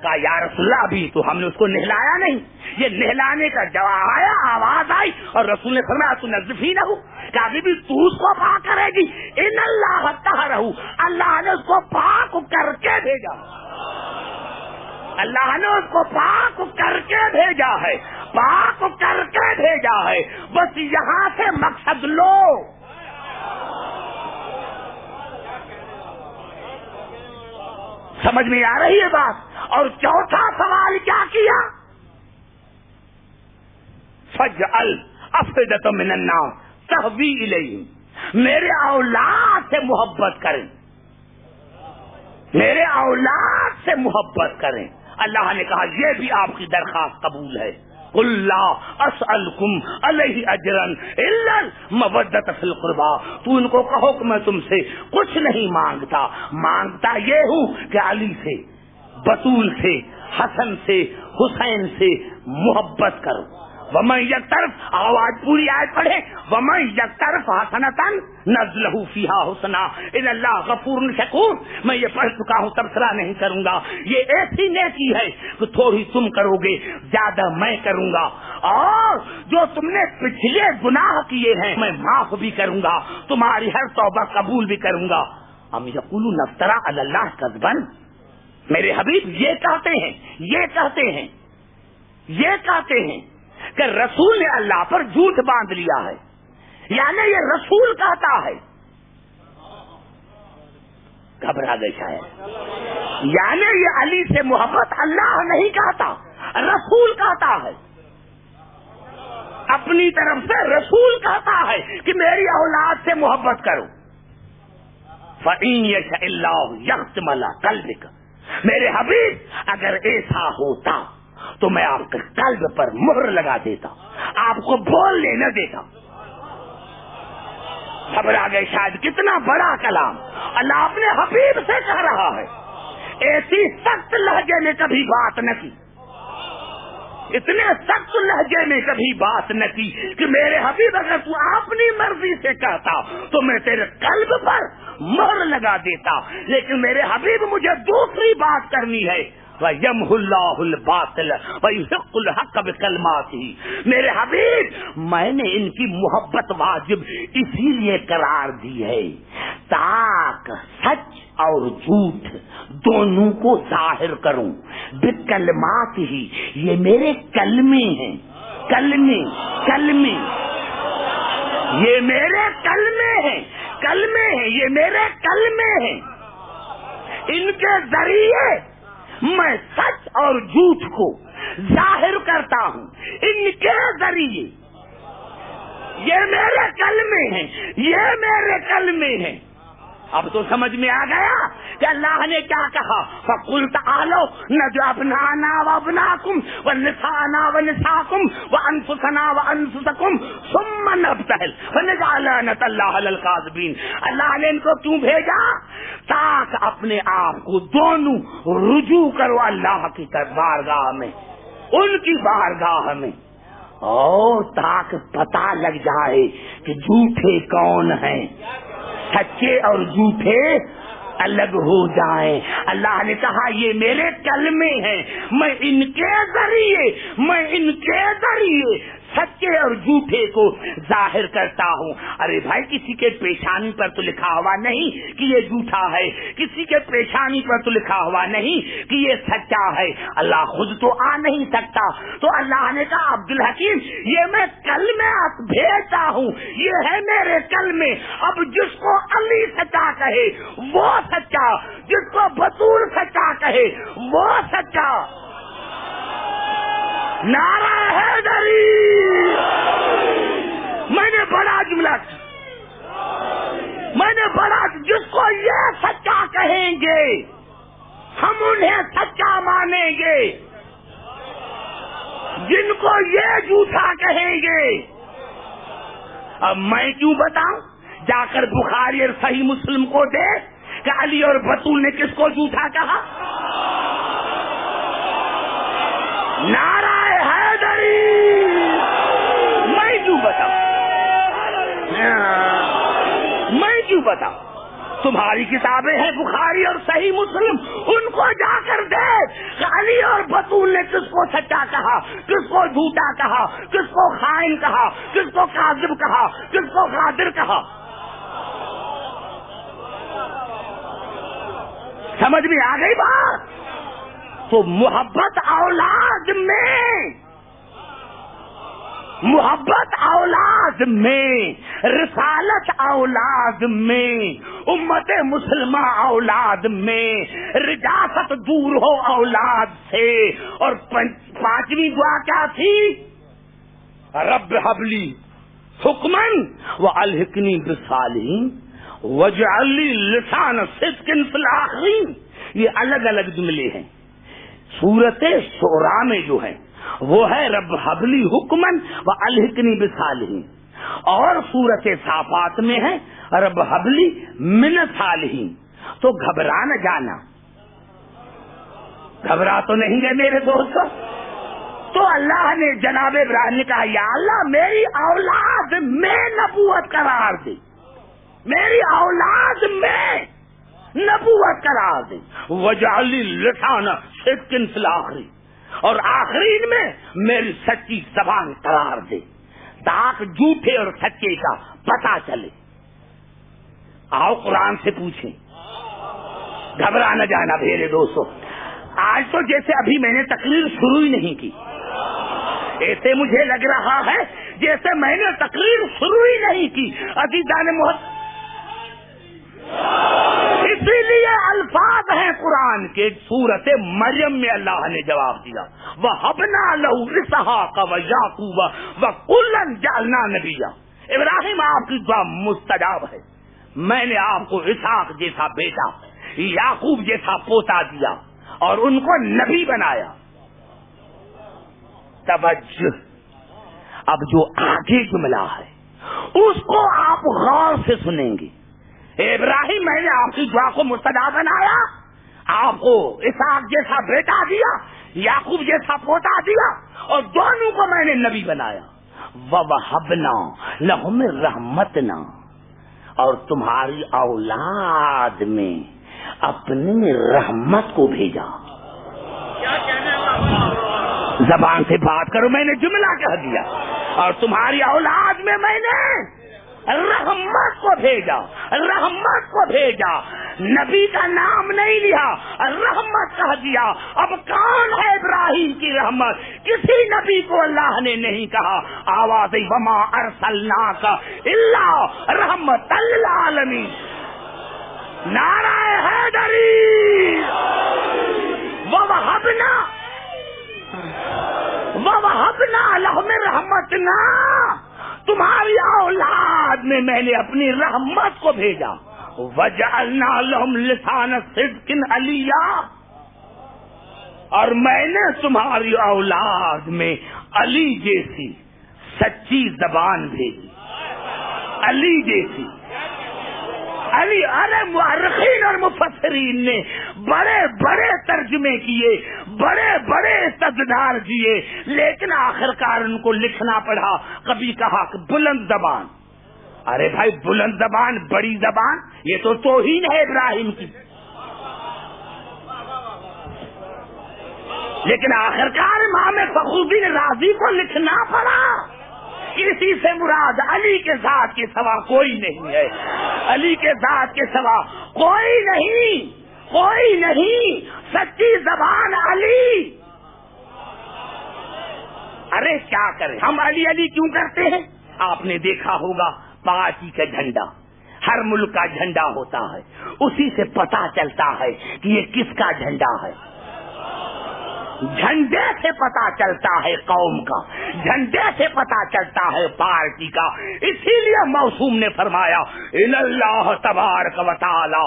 Speaker 1: کہا یا رسول اللہ ابھی تو ہم نے اس کو نہلایا نہیں، یہ نہلانے کا جواب آیا، آواز آئی اور رسول نے فرمایا تنظفینہ، کہ ابھی بھی تو اس کو پاک کرے گی؟ ان اللہ طہرہ، اللہ نے اس کو پاک کر کے بھیجا، اللہ نے اس کو پاک کر کے بھیجا ہے، پاک کر کے بھیجا ہے۔ بس یہاں سے مقصد لو۔ سمجھ میں آ رہی ہے بات؟ اور چوتھا سوال کیا کیا؟ فجعل افئدۃ من الناس تہوی الیہم، میرے اولاد سے محبت کریں، میرے اولاد سے محبت کریں۔ اللہ نے کہا یہ بھی آپ کی درخواست قبول ہے۔ قل لا اسألکم علیہ اجرا الا المودۃ فی القربى، تو ان کو کہو کہ میں تم سے کچھ نہیں مانگتا، مانگتا یہ ہوں کہ علی سے، بطول سے، حسن سے، حسین سے محبت کرو۔ ومن یک طرف، آواز پوری آیت پڑھے، ومن یک طرف حسنتن نزلہ فیہا حسنا ان اللہ غفور شکور۔ میں یہ پڑھ چکا ہوں، تبصرہ نہیں کروں گا۔ یہ ایسی نیکی ہے کہ تھوڑی تم کرو گے، زیادہ میں کروں گا، اور جو تم نے پچھلے گناہ کیے ہیں میں معاف بھی کروں گا، تمہاری ہر توبہ قبول بھی کروں گا۔ ام یقولون افترا علی اللہ کذبا، میرے حبیب یہ کہتے ہیں، یہ کہتے ہیں، یہ کہتے ہیں کہ رسول نے اللہ پر جھوٹ باندھ لیا ہے، یعنی یہ رسول کہتا ہے، گھبرا گئے شاید، یعنی یہ علی سے محبت اللہ نہیں کہتا، رسول کہتا ہے، اپنی طرف سے رسول کہتا ہے کہ میری اولاد سے محبت کرو۔ فَإِن يَشَإِ اللَّهُ يَخْتِمْ عَلَىٰ قَلْبِكَ، میرے حبیب اگر ایسا ہوتا تو میں آپ کے قلب پر مہر لگا دیتا، آپ کو بولنے نہ دیتا۔ گھبرا گئے شاید، کتنا بڑا کلام اللہ اپنے حبیب سے کہہ رہا ہے۔ ایسی سخت لہجے میں کبھی بات نہ کی، اتنے سخت لہجے میں کبھی بات نہ کی کہ میرے حبیب اگر تو اپنی مرضی سے کہتا تو میں تیرے قلب پر مہر لگا دیتا، لیکن میرے حبیب مجھے دوسری بات کرنی ہے۔ وَيَمْحُ اللَّهُ الْبَاطِلَ وَيُحِقُّ الْحَقَّ بِكَلِمَاتِهِ، میرے حبیب میں نے ان کی محبت واجب اسی لیے قرار دی ہے تاکہ سچ اور جھوٹ دونوں کو ظاہر کروں، بکلمات ہی، یہ میرے کلمے ہیں، کلمے، کلمے، یہ میرے کلمے ہیں، کلمے ہیں، یہ میرے کلمے ہیں، ان کے ذریعے میں سچ اور جھوٹ کو ظاہر کرتا ہوں، ان کے ذریعے، یہ میرے کلمے ہیں، یہ میرے کلمے ہیں۔ اب تو سمجھ میں آ گیا کہ اللہ نے کیا کہا، فَقُلْ تَعَالَوْا نَدْعُ أَبْنَاءَنَا وَأَبْنَاءَكُمْ وَنِسَاءَنَا وَنِسَاءَكُمْ وَأَنفُسَنَا وَأَنفُسَكُمْ ثُمَّ نَبْتَهِلْ فَنَجْعَلْ لَعْنَتَ اللَّهِ عَلَى الْكَاذِبِينَ۔ اللہ نے ان کو کیوں بھیجا؟ تاکہ اپنے آپ کو دونوں رجوع کرو اللہ کی بارگاہ میں، ان کی بارگاہ میں، اور تاکہ پتہ لگ جائے کہ جھوٹے کون ہیں، سچے اور جھوٹے الگ ہو جائیں۔ اللہ نے کہا یہ میرے کلمے ہیں، میں ان کے ذریعے سچے اور جھوٹے کو ظاہر کرتا ہوں۔ ارے بھائی کسی کے پیشانی پر تو لکھا ہوا نہیں کہ یہ جھوٹا ہے، کسی کے پیشانی پر تو لکھا ہوا نہیں کہ یہ سچا ہے، اللہ خود تو آ نہیں سکتا۔ تو اللہ نے کہا عبدالحکیم یہ میں کلمے بھیجتا ہوں، یہ ہے میرے کلمے، اب جس کو علی سچا کہے وہ سچا، جس کو بطول سچا کہے وہ سچا۔ نعرہ حیدری، میں نے بڑا جملہ، میں نے بڑا، جس کو یہ سچا کہیں گے ہم انہیں سچا مانیں گے، جن کو یہ جھوٹا کہیں گے۔ اب میں کیوں بتاؤں، جا کر بخاری اور صحیح مسلم کو دے کہ علی اور بطول نے کس کو جھوٹا کہا۔ نعرہ حیدری، میں کیوں بتاؤں، میں کیوں بتاؤں، تمہاری کتابیں ہیں بخاری اور صحیح مسلم، ان کو جا کر دیکھ، علی اور بطول نے کس کو سچا کہا، کس کو جھوٹا کہا، کس کو خائن کہا، کس کو کاذب کہا، کس کو غادر کہا. سمجھ میں آ گئی بات؟ تو محبت اولاد میں، محبت اولاد میں، رسالت اولاد میں، امت مسلمہ اولاد میں، رجاست دور ہو اولاد سے. اور پانچویں دعا کیا تھی؟ رب حبلی حکمن والحقنی بالصالحین واجعل لی لسان صدق فی الآخرین. یہ الگ الگ جملے ہیں. سورت شعراء میں جو ہے وہ ہے رب حبلی حکمن والحقنی بالصالحین، اور سورت صافات میں ہے رب حبلی من الصالحین. تو گھبرا نہ جانا، گھبرا تو نہیں گئے میرے دوستو. تو اللہ نے جناب ابراہیم نے کہا یا اللہ میری اولاد میں نبوت قرار دے، میری اولاد میں نبوت قرار دے. وجعل لی لسان صدق فی الآخرین، اور آخرین میں میری سچی زبان قرار دے تاکہ جھوٹے اور سچے کا پتہ چلے. آؤ قرآن سے پوچھیں، گھبرا نہ جانا میرے دوستو. آج تو جیسے ابھی میں نے تقریر شروع ہی نہیں کی، ایسے مجھے لگ رہا ہے جیسے میں نے تقریر شروع ہی نہیں کی. عزیزان محترم، اسی لیے الفاظ ہیں قرآن کے. سورت مریم میں اللہ نے جواب دیا وَهَبْنَا لَهُ إِسْحَاقَ وَيَعْقُوبَ وَكُلًّا جَعَلْنَا نَبِيًّا. ابراہیم آپ کی دعا مستجاب ہے، میں نے آپ کو اسحاق جیسا بیٹا، یعقوب جیسا پوتا دیا اور ان کو نبی بنایا. توجہ، اب جو آگے جملہ ہے اس کو آپ غور سے سنیں گے. ابراہیم میں نے آپ کی دعا کو مستجاب بنایا، آپ کو اسحاق جیسا بیٹا دیا، یعقوب جیسا پوتا دیا، اور دونوں کو میں نے نبی بنایا. وَوَهَبْنَا لَهُمْ رَحْمَتْنَا، اور تمہاری اولاد میں اپنی رحمت کو بھیجا. زبان سے بات کرو، میں نے جملہ کہہ دیا. اور تمہاری اولاد میں میں نے رحمت کو بھیجا، رحمت کو بھیجا. نبی کا نام نہیں لیا، رحمت کہہ دیا. اب کون ہے ابراہیم کی رحمت؟ کسی نبی کو اللہ نے نہیں کہا. آواز وما ارسلناک الا رحمت للعالمین. نعرہ حیدری. وَوَهَبْنَا لَهُمْ رَحْمَتْنَا، تمہاری اولاد میں میں نے اپنی رحمت کو بھیجا. وَجَعَلْنَا لَهُمْ لِسَانَ صِدْقٍ عَلِيًّا، اور میں نے تمہاری اولاد میں علی جیسی سچی زبان بھیجی. علی جیسی. علی، ارے مورخین اور مفسرین نے بڑے بڑے ترجمے کیے، بڑے بڑے استدلال کیے، لیکن آخرکار ان کو لکھنا پڑا. کبھی کہا کہ بلند زبان. ارے بھائی، بلند زبان، بڑی زبان، یہ تو توہین ہے ابراہیم کی. لیکن آخرکار امام فخرالدین رازی کو لکھنا پڑا. اسی سے مراد علی کے ذات کے سوا کوئی نہیں ہے. علی کے ذات کے سوا کوئی نہیں، کوئی نہیں. سچی زبان علی. ارے کیا کریں ہم، علی علی کیوں کرتے ہیں؟ آپ نے دیکھا ہوگا پارٹی کا جھنڈا، ہر ملک کا جھنڈا ہوتا ہے، اسی سے پتہ چلتا ہے کہ یہ کس کا جھنڈا ہے. جھنڈے سے پتا چلتا ہے قوم کا، جھنڈے سے پتا چلتا ہے پارٹی کا. اسی لیے موسوم نے فرمایا ان اللہ تبارک و تعالی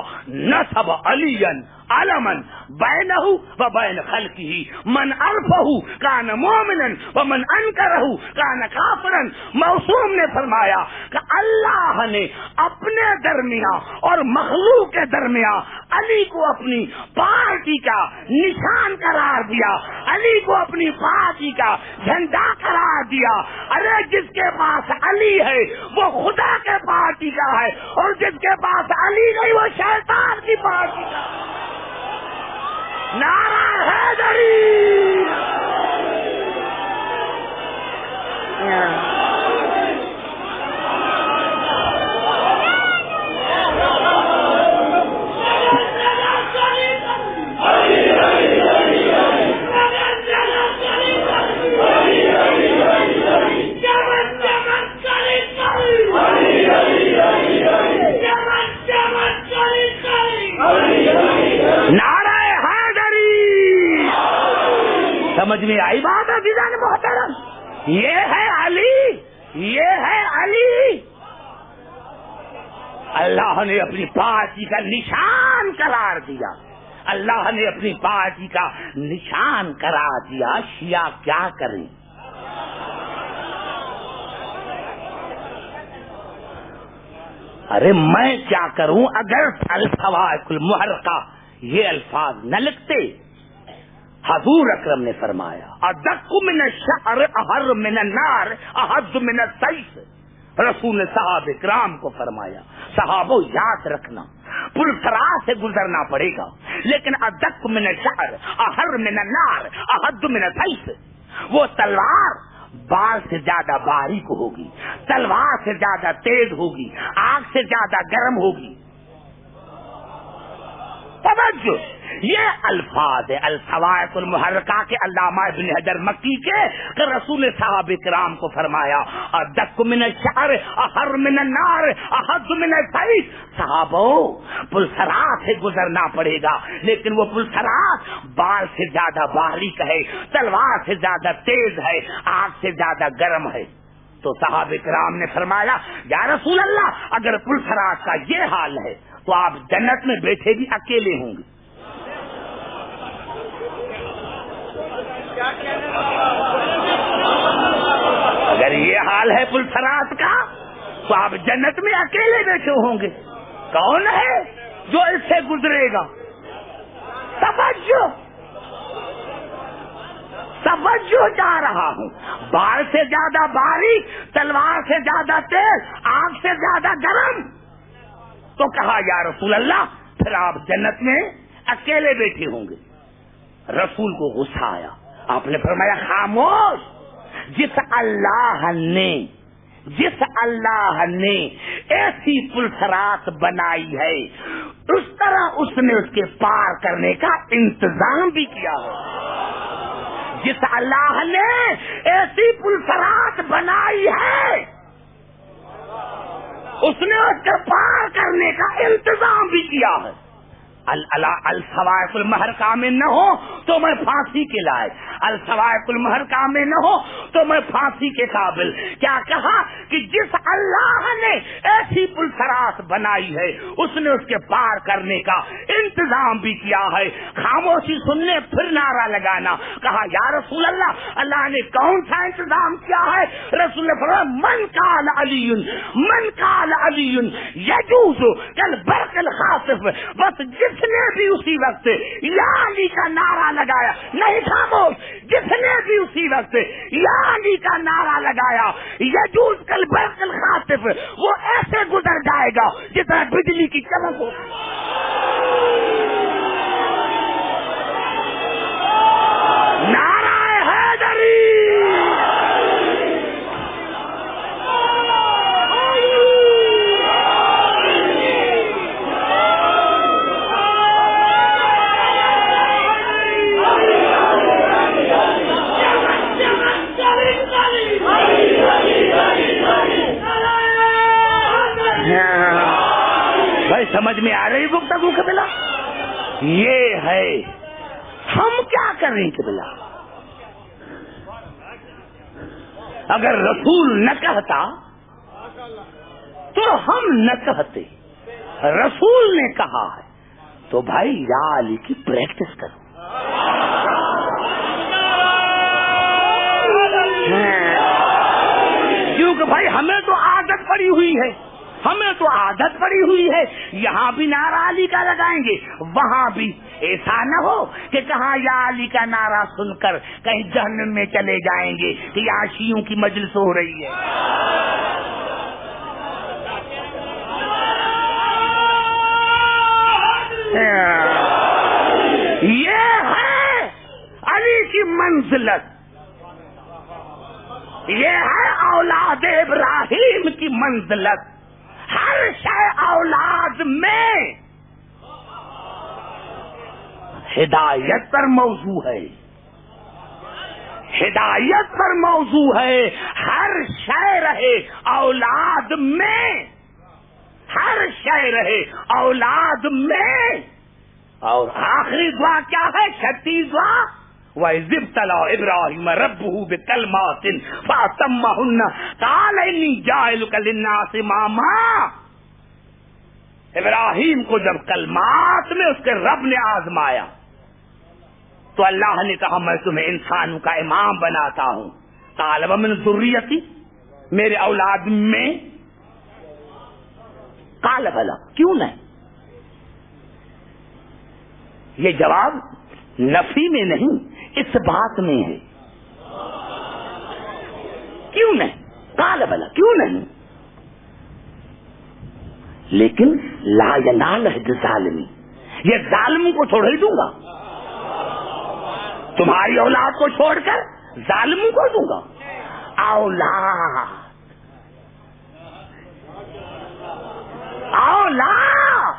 Speaker 1: نصب علیًا علمن بینہ و بین خلقہ من عرفہ کان مومنا ومن انکرہ کان کافرا. موسوم نے فرمایا کہ اللہ نے اپنے درمیان اور مخلوق کے درمیان علی کو اپنی پارٹی کا نشان قرار دیا. علی کو اپنی پارٹی کا جھنڈا قرار دیا. ارے جس کے پاس علی ہے وہ خدا کے پارٹی کا ہے، اور جس کے پاس علی نہیں وہ شیطان کی پارٹی کا. نعرہ حیدری. نعرہ حیدری. سمجھ میں آئی بات ہے عزیزان محترم؟ یہ ہے علی، یہ ہے علی. اللہ نے اپنی پارٹی کا نشان قرار دیا، اللہ نے اپنی پارٹی کا نشان قرار دیا. شیعہ کیا کریں؟ ارے میں کیا کروں اگر الفوائق المحرقہ یہ الفاظ نہ لکھتے. حضور اکرم نے فرمایا ادق من الشعر احر من النار احد من السیف. رسول نے صحابہ کرام کو فرمایا صحابہ یاد رکھنا پلسرا سے گزرنا پڑے گا، لیکن ادق من الشعر احر من النار احد من السیف. وہ تلوار بال سے زیادہ باریک ہوگی، تلوار سے زیادہ تیز ہوگی، آگ سے زیادہ گرم ہوگی. توجہ، یہ الفاظ ہے الفوائق المحرقہ کے علامہ ابن حجر مکی کے کہ رسول صحابہ کرام کو فرمایا ادق من الشعر احر من النار احد من السیف. صحابہ پلسرات سے گزرنا پڑے گا، لیکن وہ پلسرات بال سے زیادہ باریک ہے، تلوار سے زیادہ تیز ہے، آگ سے زیادہ گرم ہے. تو صحابہ کرام نے فرمایا یا رسول اللہ اگر پلسرات کا یہ حال ہے تو آپ جنت میں بیٹھے بھی اکیلے ہوں گے. اگر یہ حال ہے پلسرات کا تو آپ جنت میں اکیلے بیٹھے ہوں گے. کون ہے جو اس سے گزرے گا؟ توجہ توجہ جا رہا ہوں. بال سے زیادہ باریک، تلوار سے زیادہ تیز، آگ سے زیادہ گرم. تو کہا یا رسول اللہ پھر آپ جنت میں اکیلے بیٹھے ہوں گے. رسول کو غصہ آیا، آپ نے فرمایا خاموش. جس اللہ نے ایسی پلسرات بنائی ہے اس طرح اس نے اس کے پار کرنے کا انتظام بھی کیا ہے. جس اللہ نے ایسی پلسرات بنائی ہے اس نے اس کے پار کرنے کا انتظام بھی کیا ہے. الفوائق المحرقہ میں نہ ہو تو میں پھانسی کے لائق، الفوائق المحرقہ میں نہ ہو تو میں پھانسی کے قابل. کیا کہا کہ جس اللہ نے ایسی پلسرات بنائی ہے اس نے اس کے پار کرنے کا انتظام بھی کیا ہے. خاموشی سننے پھر نعرہ لگانا. کہا یا رسول اللہ اللہ نے کون سا انتظام کیا ہے؟ رسول نے فرمایا من قال علی یجوز کالبرق الخاطف. بس جس نے بھی اسی وقت یا علی کا نعرہ لگایا، نہیں خاموش، جس نے بھی اسی وقت یا علی کا نعرہ لگایا یجوز کالبرق الخاطف، وہ ایسے گزر جائے گا جتنا بجلی کی چمک ہو. نعرہ حیدری. بھائی سمجھ میں آ رہی گفتگو کے بلا؟ یہ ہے ہم کیا کریں کہ بلا اگر رسول نہ کہتا تو ہم نہ کہتے. رسول نے کہا ہے تو بھائی یا علی کی پریکٹس کرو. کیونکہ بھائی ہمیں تو عادت پڑی ہوئی ہے، ہمیں تو عادت پڑی ہوئی ہے، یہاں بھی نعرہ علی کا لگائیں گے، وہاں بھی۔ ایسا نہ ہو کہ کہاں یا علی کا نعرہ سن کر کہیں جہنم میں چلے جائیں گے کہ یہاں شیعوں کی مجلس ہو رہی ہے۔ یہ ہے علی کی منزلت، یہ ہے اولاد ابراہیم کی منزلت۔ ہر شے اولاد میں ہدایت پر موضوع ہے، ہدایت پر موضوع ہے۔ ہر شے رہے اولاد میں، ہر شے رہے اولاد میں۔ اور آخری دعا کیا ہے؟ 36 دعا۔ وَإِذِ ابْتَلَىٰ إِبْرَاهِيمَ رَبُّهُ بِكَلِمَاتٍ فَأَتَمَّهُنَّ قَالَ إِنِّي جَاعِلُكَ لِلنَّاسِ إِمَامًا۔ ابراہیم کو جب کلمات میں اس کے رب نے آزمایا تو اللہ نے کہا میں تمہیں انسانوں کا امام بناتا ہوں۔ قَالَ وَمِن ذُرِّيَّتِي، میرے اولاد میں۔ قَالَ بھلا کیوں نہیں؟ یہ جواب نفی میں نہیں، اس بات میں ہے۔ کیوں نہیں؟ قال بلا کیوں نہیں؟ لیکن لا ینال عہد الظالمین، یہ ظالم کو چھوڑ ہی دوں گا، تمہاری اولاد کو چھوڑ کر ظالموں کو دوں گا۔ اولاد اولاد،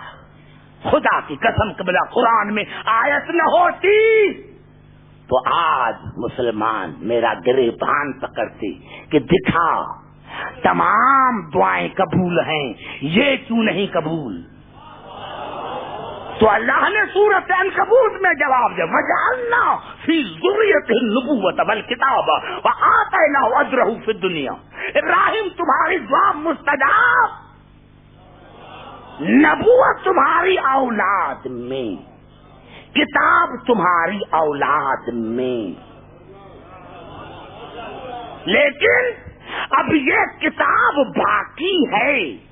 Speaker 1: خدا کی قسم قبلہ قرآن میں آیت نہ ہوتی تو آج مسلمان میرا گریبان پکڑتے کہ دکھا تمام دعائیں قبول ہیں، یہ کیوں نہیں قبول؟ تو اللہ نے سورۃ عنکبوت میں جواب دیا وَجَعَلْنَا فِي ذُرِّيَّتِهِ النُّبُوَّةَ وَالْكِتَابَ وَآتَيْنَاهُ أَجْرَهُ فِي الدُّنْيَا۔ ابراہیم تمہاری دعا مستجاب، نبوت تمہاری اولاد میں، کتاب تمہاری اولاد میں، لیکن اب یہ کتاب باقی ہے،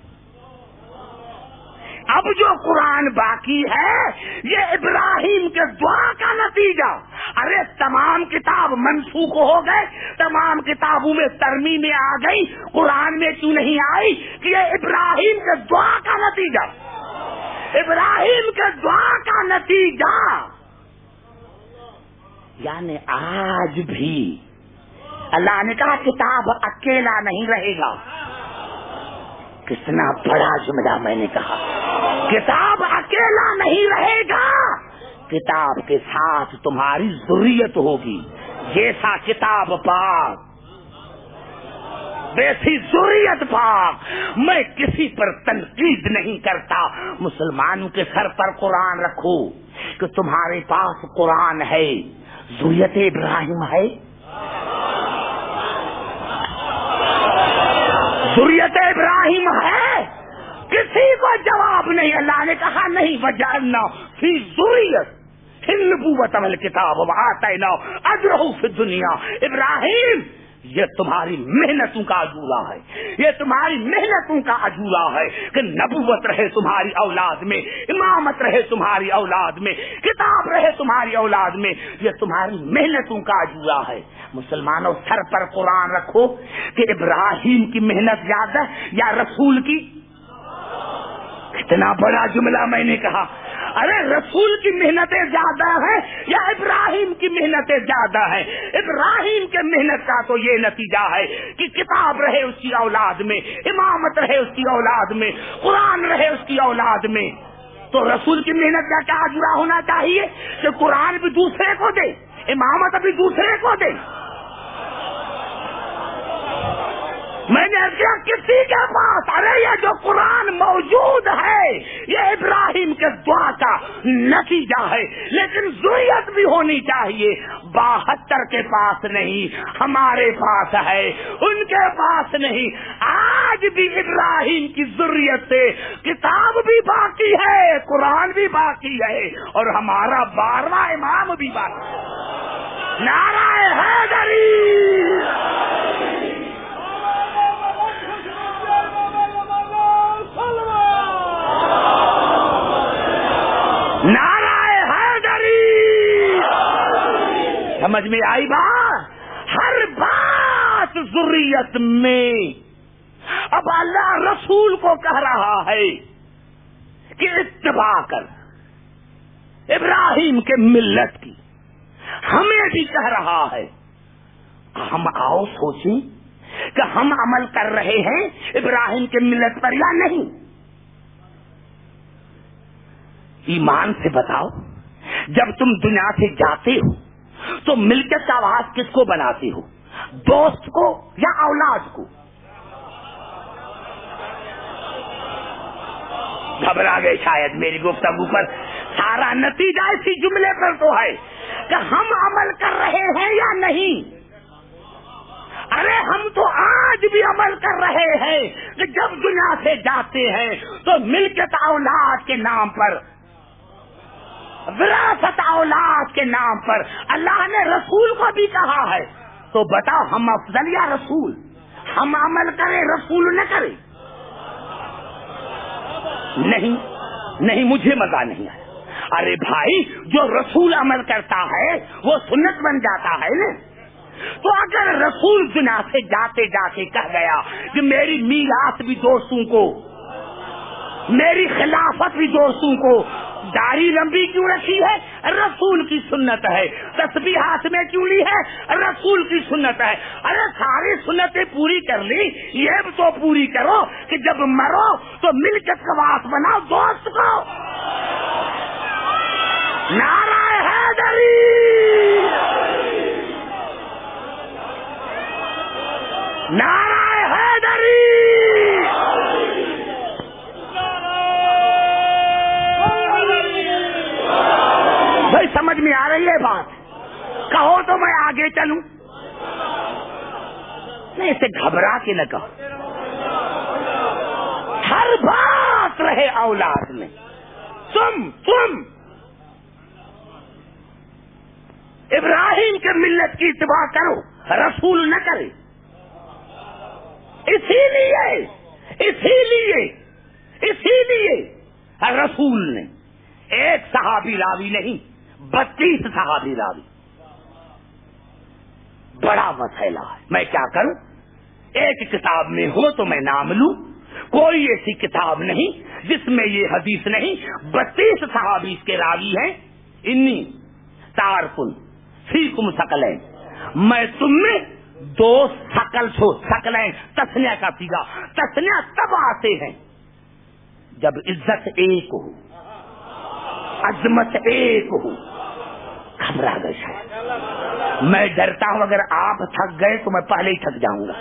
Speaker 1: اب جو قرآن باقی ہے یہ ابراہیم کے دعا کا نتیجہ۔ ارے تمام کتاب منسوخ ہو گئے، تمام کتابوں میں ترمیمیں آ گئی، قرآن میں کیوں نہیں آئی؟ کہ یہ ابراہیم کے دعا کا نتیجہ، ابراہیم کے دعا کا نتیجہ۔ یعنی آج بھی اللہ نے کہا کتاب اکیلا نہیں رہے گا۔ کتنا بڑا جملہ میں نے کہا، کتاب اکیلا نہیں رہے گا، کتاب کے ساتھ تمہاری ذریت ہوگی۔ جیسا کتاب پاک ویسی ذریت پاک۔ میں کسی پر تنقید نہیں کرتا، مسلمانوں کے سر پر قرآن رکھو کہ تمہارے پاس قرآن ہے، ذریت ابراہیم ہے، ذریت ابراہیم ہے، کسی کو جواب نہیں۔ اللہ نے کہا نہیں وَجَعَلْنَا فِي ذُرِّيَّتِهِ النُّبُوَّةَ وَالْكِتَابَ وَآتَيْنَاهُ أَجْرَهُ فِي الدُّنْيَا۔ ابراہیم یہ تمہاری محنتوں کا اجورا ہے، یہ تمہاری محنتوں کا اجورا ہے کہ نبوت رہے تمہاری اولاد میں، امامت رہے تمہاری اولاد میں، کتاب رہے تمہاری اولاد میں، یہ تمہاری محنتوں کا اجورا ہے۔ مسلمانوں سر پر قرآن رکھو کہ ابراہیم کی محنت زیادہ یا رسول کی؟ کتنا بڑا جملہ میں نے کہا۔ ارے رسول کی محنتیں زیادہ ہیں یا ابراہیم کی محنتیں زیادہ ہیں؟ ابراہیم کے محنت کا تو یہ نتیجہ ہے کہ کتاب رہے اس کی اولاد میں، امامت رہے اس کی اولاد میں، قرآن رہے اس کی اولاد میں۔ تو رسول کی محنت کا کیا اجرا ہونا چاہیے کہ قرآن بھی دوسرے کو دے، امامت بھی دوسرے کو دے۔ میں نے کیا کسی کے پاس، ارے یہ جو قرآن موجود ہے یہ ابراہیم کے دعا کا نتیجہ ہے، لیکن ذریت بھی ہونی چاہیے۔ 72 کے پاس نہیں، ہمارے پاس ہے، ان کے پاس نہیں۔ آج بھی ابراہیم کی ذریت سے کتاب بھی باقی ہے، قرآن بھی باقی ہے، اور ہمارا 12واں امام بھی باقی ہے۔ نعرہ حیدری! سمجھ میں آئی بات؟ ہر بات ذریت میں اب اللہ رسول کو کہہ رہا ہے کہ اتباع کر ابراہیم کے ملت کی، ہمیں بھی کہہ رہا ہے ہم آؤ سوچیں کہ ہم عمل کر رہے ہیں ابراہیم کے ملت پر یا نہیں۔ ایمان سے بتاؤ، جب تم دنیا سے جاتے ہو تو ملکت کا آواز کس کو بناتے ہو؟ دوست کو یا اولاد کو؟ گھبرا گئے شاید میری گفتگو پر۔ سارا نتیجہ اسی جملے پر تو ہے کہ ہم عمل کر رہے ہیں یا نہیں۔ ارے ہم تو آج بھی عمل کر رہے ہیں کہ جب دنیا سے جاتے ہیں تو ملکت اولاد کے نام پر، وراثت اولاد کے نام پر اللہ نے رسول کو بھی کہا ہے، تو بتاؤ ہم افضل یا رسول؟ ہم عمل کریں رسول نہ کرے؟ نہیں، مجھے مزہ نہیں آیا۔ ارے بھائی، جو رسول عمل کرتا ہے وہ سنت بن جاتا ہے نا۔ تو اگر رسول دنیا سے جاتے جاتے کہہ گیا کہ میری میراث بھی دوستوں کو، میری خلافت بھی دوستوں کو، داڑھی لمبی کیوں رکھی ہے؟ رسول کی سنت ہے۔ تسبیح ہاتھ میں کیوں لی ہے؟ رسول کی سنت ہے۔ ارے ساری سنتیں پوری کر لی، یہ بھی تو پوری کرو کہ جب مرو تو ملکت کا واس بناؤ دوست کو۔ نعرہ حیدری، نعرہ حیدری۔ بھائی سمجھ میں آ رہی ہے بات؟ کہو تو میں آگے چلوں، نہیں اسے گھبرا کے نہ کہو۔ ہر بات رہے اولاد میں، تم ابراہیم کے ملت کی اتباع کرو، رسول نہ کرے۔ اسی لیے رسول نے ایک صحابی راوی نہیں 32 صحابی راوی۔ بڑا مسئلہ ہے، میں کیا کروں؟ ایک کتاب میں ہو تو میں نام لوں، کوئی ایسی کتاب نہیں جس میں یہ حدیث نہیں۔ 32 صحابی اس کے راوی ہیں۔ انی تارکن فیکم ثقلین، میں تم میں 2 ثقل چھو، ثقلین تسنیہ کا صیغہ، تسنیہ تب آتے ہیں جب عزت ایک ہو، عظمت ایک ہو۔ گھبرا گئے شاید، میں ڈرتا ہوں اگر آپ تھک گئے تو میں پہلے ہی تھک جاؤں گا۔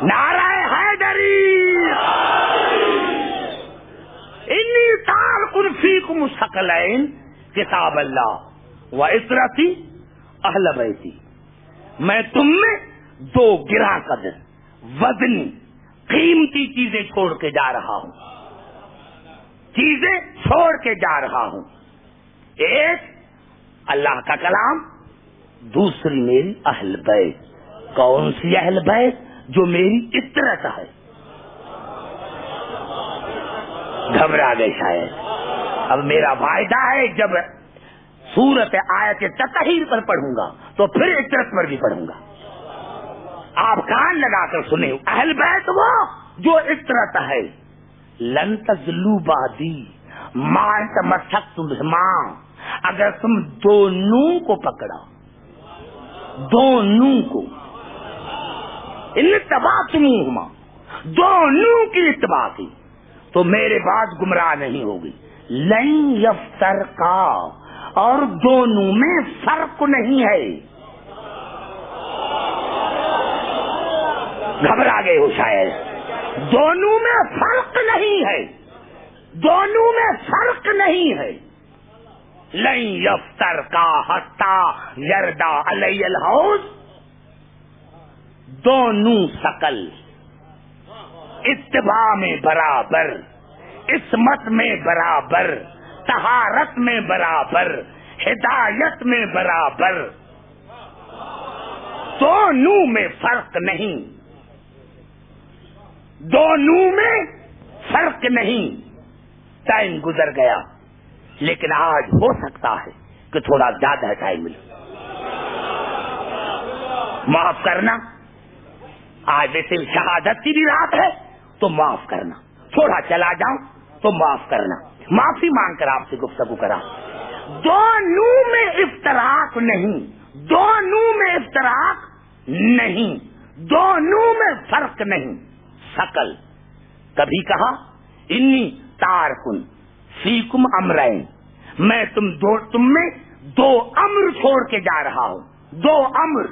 Speaker 1: نعرہ حیدری، انی تارکن فیکم ثقلین کتاب اللہ و عترتی اہل بیتی، میں تم میں 2 گراں قدر وزنی قیمتی چیزیں چھوڑ کے جا رہا ہوں، ایک اللہ کا کلام، دوسری میری اہل بیت۔ کون سی اہل بیت؟ جو میری عطرت ہے۔ گھبرا گئے شاید۔ اب میرا وعدہ ہے جب سورت آیت تطہیر پر پڑھوں گا تو پھر عطرت پر بھی پڑھوں گا، آپ کان لگا کر سنیں۔ اہل بیت وہ جو عطرت ہے۔ لن تزلوا بعدی ما تمسکتم بہما، اگر تم 2 نوں کو پکڑا، 2 نوں کو، ان اتبعتموہما، 2 نوں کی اتباع کی تو میرے بعد گمراہ نہیں ہوگی۔ لن یفترقا، اور دونوں میں فرق نہیں ہے۔ گھبرا گئے ہو شاید، دونوں میں فرق نہیں ہے، دونوں میں فرق نہیں ہے۔ لن یفترقا حتی یردا علی الحوض، دونوں ثقل اتباع میں برابر، عصمت میں برابر، طہارت میں برابر، ہدایت میں برابر، دونوں میں فرق نہیں، دونوں میں فرق نہیں۔ ٹائم گزر گیا، لیکن آج ہو سکتا ہے کہ تھوڑا زیادہ ٹائم ملے۔ معاف کرنا. آج ویسے شہادت کی بھی رات ہے تو معاف کرنا. تھوڑا چلا جاؤں تو معاف کرنا. معافی مانگ کر آپ سے گفتگو کرا. دو نو میں افتراق نہیں, دو نو میں افتراق نہیں, دو نو میں فرق نہیں. شکل کبھی کہا انی تارکن فیکم امرین, میں تم میں دو امر چھوڑ کے جا رہا ہوں. دو امر.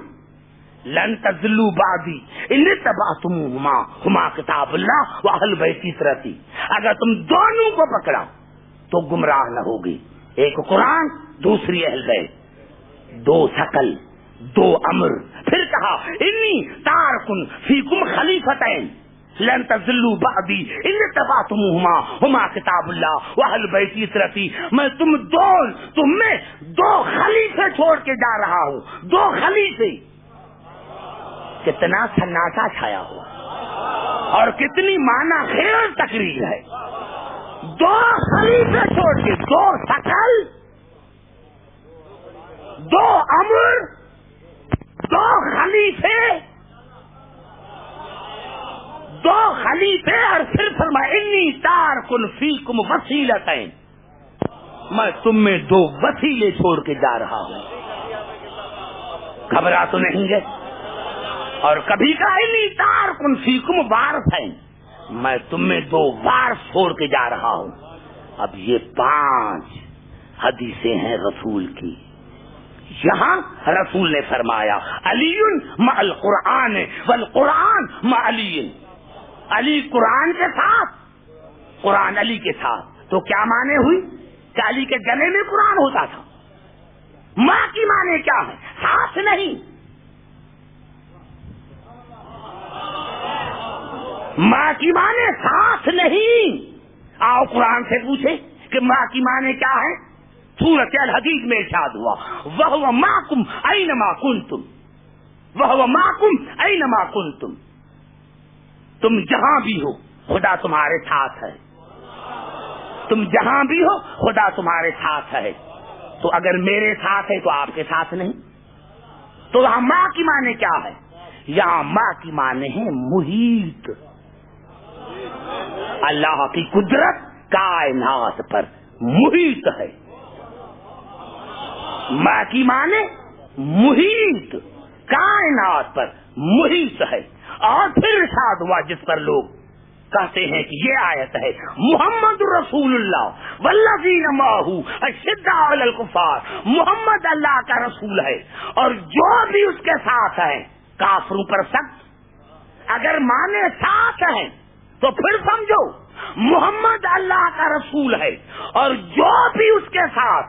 Speaker 1: لن تضلوا بعدی ان اتبعتموہما ہما کتاب اللہ واہل بیتی سرتی. اگر تم دونوں کو پکڑا تو گمراہ نہ ہوگی. ایک قرآن, دوسری اہل بیت. دو شکل, دو امر. پھر کہا انی تارکن فیکم خلیفتین لن تضلوا بعدی ان اتبعتموہما ہما کتاب اللہ واہل بیتی سرتی. میں تم میں دو خلیفے چھوڑ کے جا رہا ہوں. دو خلیفے. کتنا سناٹا چھایا ہوا اور کتنی معنی خیر تقریر ہے. دو خلیفے چھوڑ کے, دو شکل, دو امر, دو خلیفے, دو خلیفے. اور پھر فرمایا انی تارکن فیکم وسیلتین, میں تم میں دو وسیلے چھوڑ کے جا رہا ہوں. گھبرا تو نہیں گئے؟ اور کبھی کہا انی تارکن فیکم وارثین, میں تم میں دو وارث چھوڑ کے جا رہا ہوں. اب یہ 5 حدیثیں ہیں رسول کی. یہاں رسول نے فرمایا علی مع القرآن والقرآن مع علی. علی قرآن کے ساتھ, قرآن علی کے ساتھ. تو کیا معنی ہوئی کہ علی کے گلے میں قرآن ہوتا تھا. ماں کی معنی کیا ہے؟ ساتھ نہیں. ماں کی معنی ساتھ نہیں. آؤ قرآن سے پوچھے کہ ماں کی معنی کیا ہے. سورۃ الحدید میں ارشاد ہوا وَهُوَ مَعَكُمْ أَيْنَمَا كُنْتُمْ, وَهُوَ مَعَكُمْ أَيْنَمَا كُنْتُمْ. تم جہاں بھی ہو خدا تمہارے ساتھ ہے. تم جہاں بھی ہو خدا تمہارے ساتھ ہے. تو اگر میرے ساتھ ہے تو آپ کے ساتھ نہیں. تو یہاں ماں کی معنی کیا ہے؟ یہاں ماں کی معنی ہے محیط. اللہ کی قدرت کائنات پر محیط ہے. ماں کی معنی محیط, کائنات پر محیط ہے. اور پھر ارشاد ہوا جس پر لوگ کہتے ہیں کہ یہ آیت ہے محمد رسول اللہ والذین معہ اشداء علی الکفار. محمد اللہ کا رسول ہے اور جو بھی اس کے ساتھ ہیں کافروں پر سخت. اگر مانے ساتھ ہیں تو پھر سمجھو محمد اللہ کا رسول ہے اور جو بھی اس کے ساتھ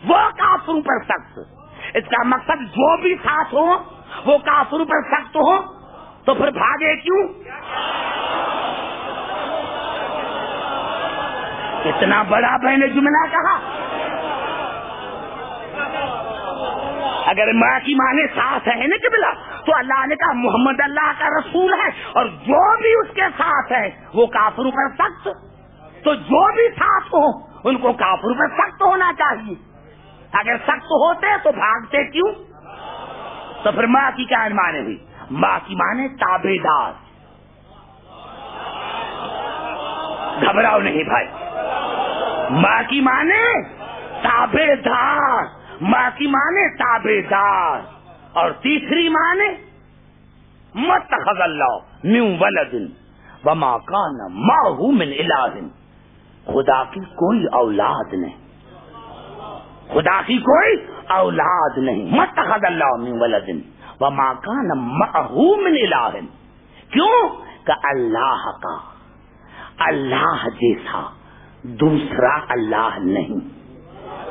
Speaker 1: وہ کافروں پر سخت. اس کا مقصد جو بھی ساتھ ہو وہ کافروں پر سخت ہو تو پھر بھاگے کیوں؟ اتنا بڑا میں نے جملہ کہا. اگر ماں کی معنی ساتھ ہے نا قبلہ, تو اللہ نے کہا محمد اللہ کا رسول ہے اور جو بھی اس کے ساتھ ہے وہ کافروں پر سخت. تو جو بھی ساتھ ہو ان کو کافروں پر سخت ہونا چاہیے. اگر سخت ہوتے تو بھاگتے کیوں؟ تو پھر ماں کی کیا معنی ہوئی؟ ماں کی معنی تابع دار. گھبراؤ نہیں بھائی. ماں کی معنی تابع دار, ماں کی معنی تابع دار. اور تیسری معنی متخذ اللہ من ولد وما کان معہ من الہ. خدا کی کوئی اولاد نہیں, خدا کی کوئی اولاد نہیں. متخذ اللہ من ولد وما کان معہ من الہ. کیوں کہ اللہ کا اللہ جیسا دوسرا اللہ نہیں.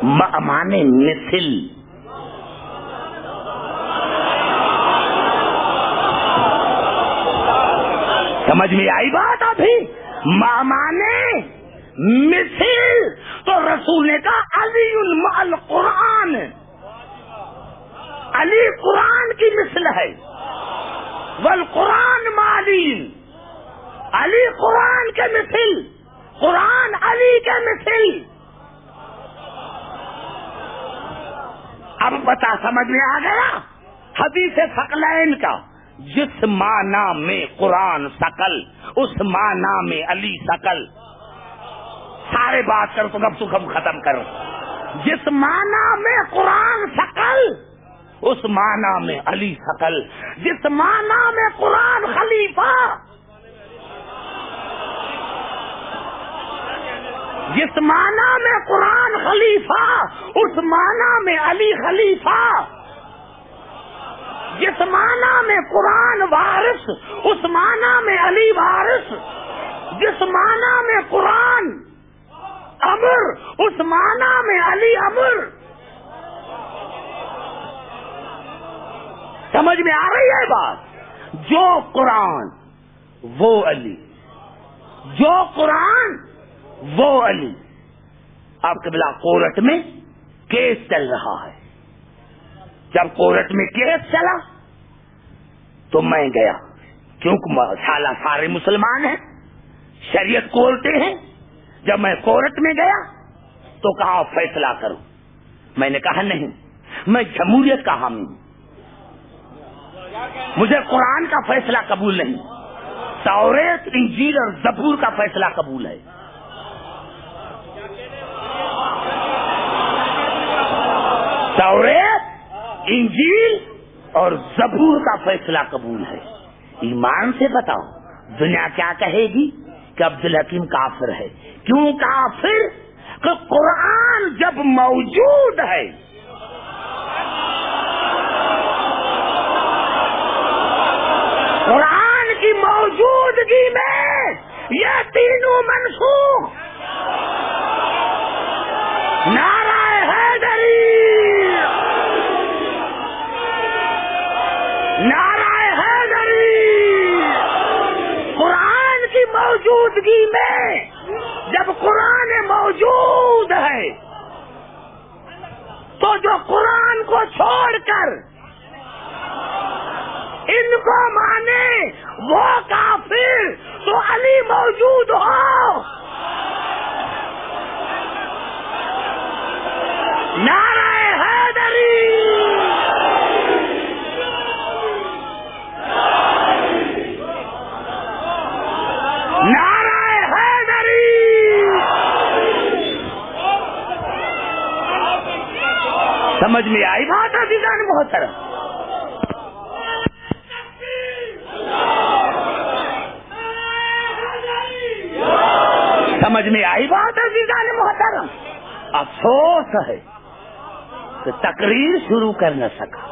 Speaker 1: معنی مثل. سمجھ میں آئی بات ابھی؟ معنی مثل. تو رسول نے کہا علی مع القرآن, علی قرآن کی مثل ہے. والقرآن مع علی, علی قرآن کے مثل, قرآن علی کے مثل. اب پتا سمجھ میں آ گیا؟ حدیث ثقلین کا جس معنی میں قرآن ثقل اس معنی میں علی ثقل. سارے بات کرو تو گپ سکم ختم کرو. جس معنی میں قرآن ثقل اس معنی میں علی ثقل. جس معنی میں قرآن خلیفہ جس معنی میں قرآن خلیفہ اس معنی میں علی خلیفہ. جس معنی میں قرآن وارث اس معنی میں علی وارث. جس معنی میں قرآن امر اس معنی میں علی امر. سمجھ میں آ رہی ہے بات؟ جو قرآن وہ علی، جو قرآن وہ علی. آپ کے بلا کورٹ میں کیس چل رہا ہے. جب کورٹ میں کیس چلا تو میں گیا، کیونکہ سارے مسلمان ہیں، شریعت کھولتے ہیں. جب میں کورٹ میں گیا تو کہا فیصلہ کرو. میں نے کہا نہیں، میں جمہوریت کا حامی ہوں، مجھے قرآن کا فیصلہ قبول نہیں. توریت انجیل اور زبور کا فیصلہ قبول ہے. توریت انجیل اور زبور کا فیصلہ قبول ہے. ایمان سے بتاؤ دنیا کیا کہے گی کہ عبدالحکیم کافر ہے. کیوں کافر؟ کہ قرآن جب موجود ہے قرآن کی موجودگی میں یہ تینوں منسوخ. نعرہ حیدری، نعرہ حیدری. قرآن کی موجودگی میں جب قرآن موجود ہے تو جو قرآن کو چھوڑ کر ان کو مانے وہ کافر. تو علی موجود ہو. نعرہ حیدری. نعرہ حیدری. سمجھ میں آئی بات عزیزان محترم؟ سمجھ میں آئی بات عزیزان محترم؟ افسوس ہے کہ تقریر شروع کر نہ سکا.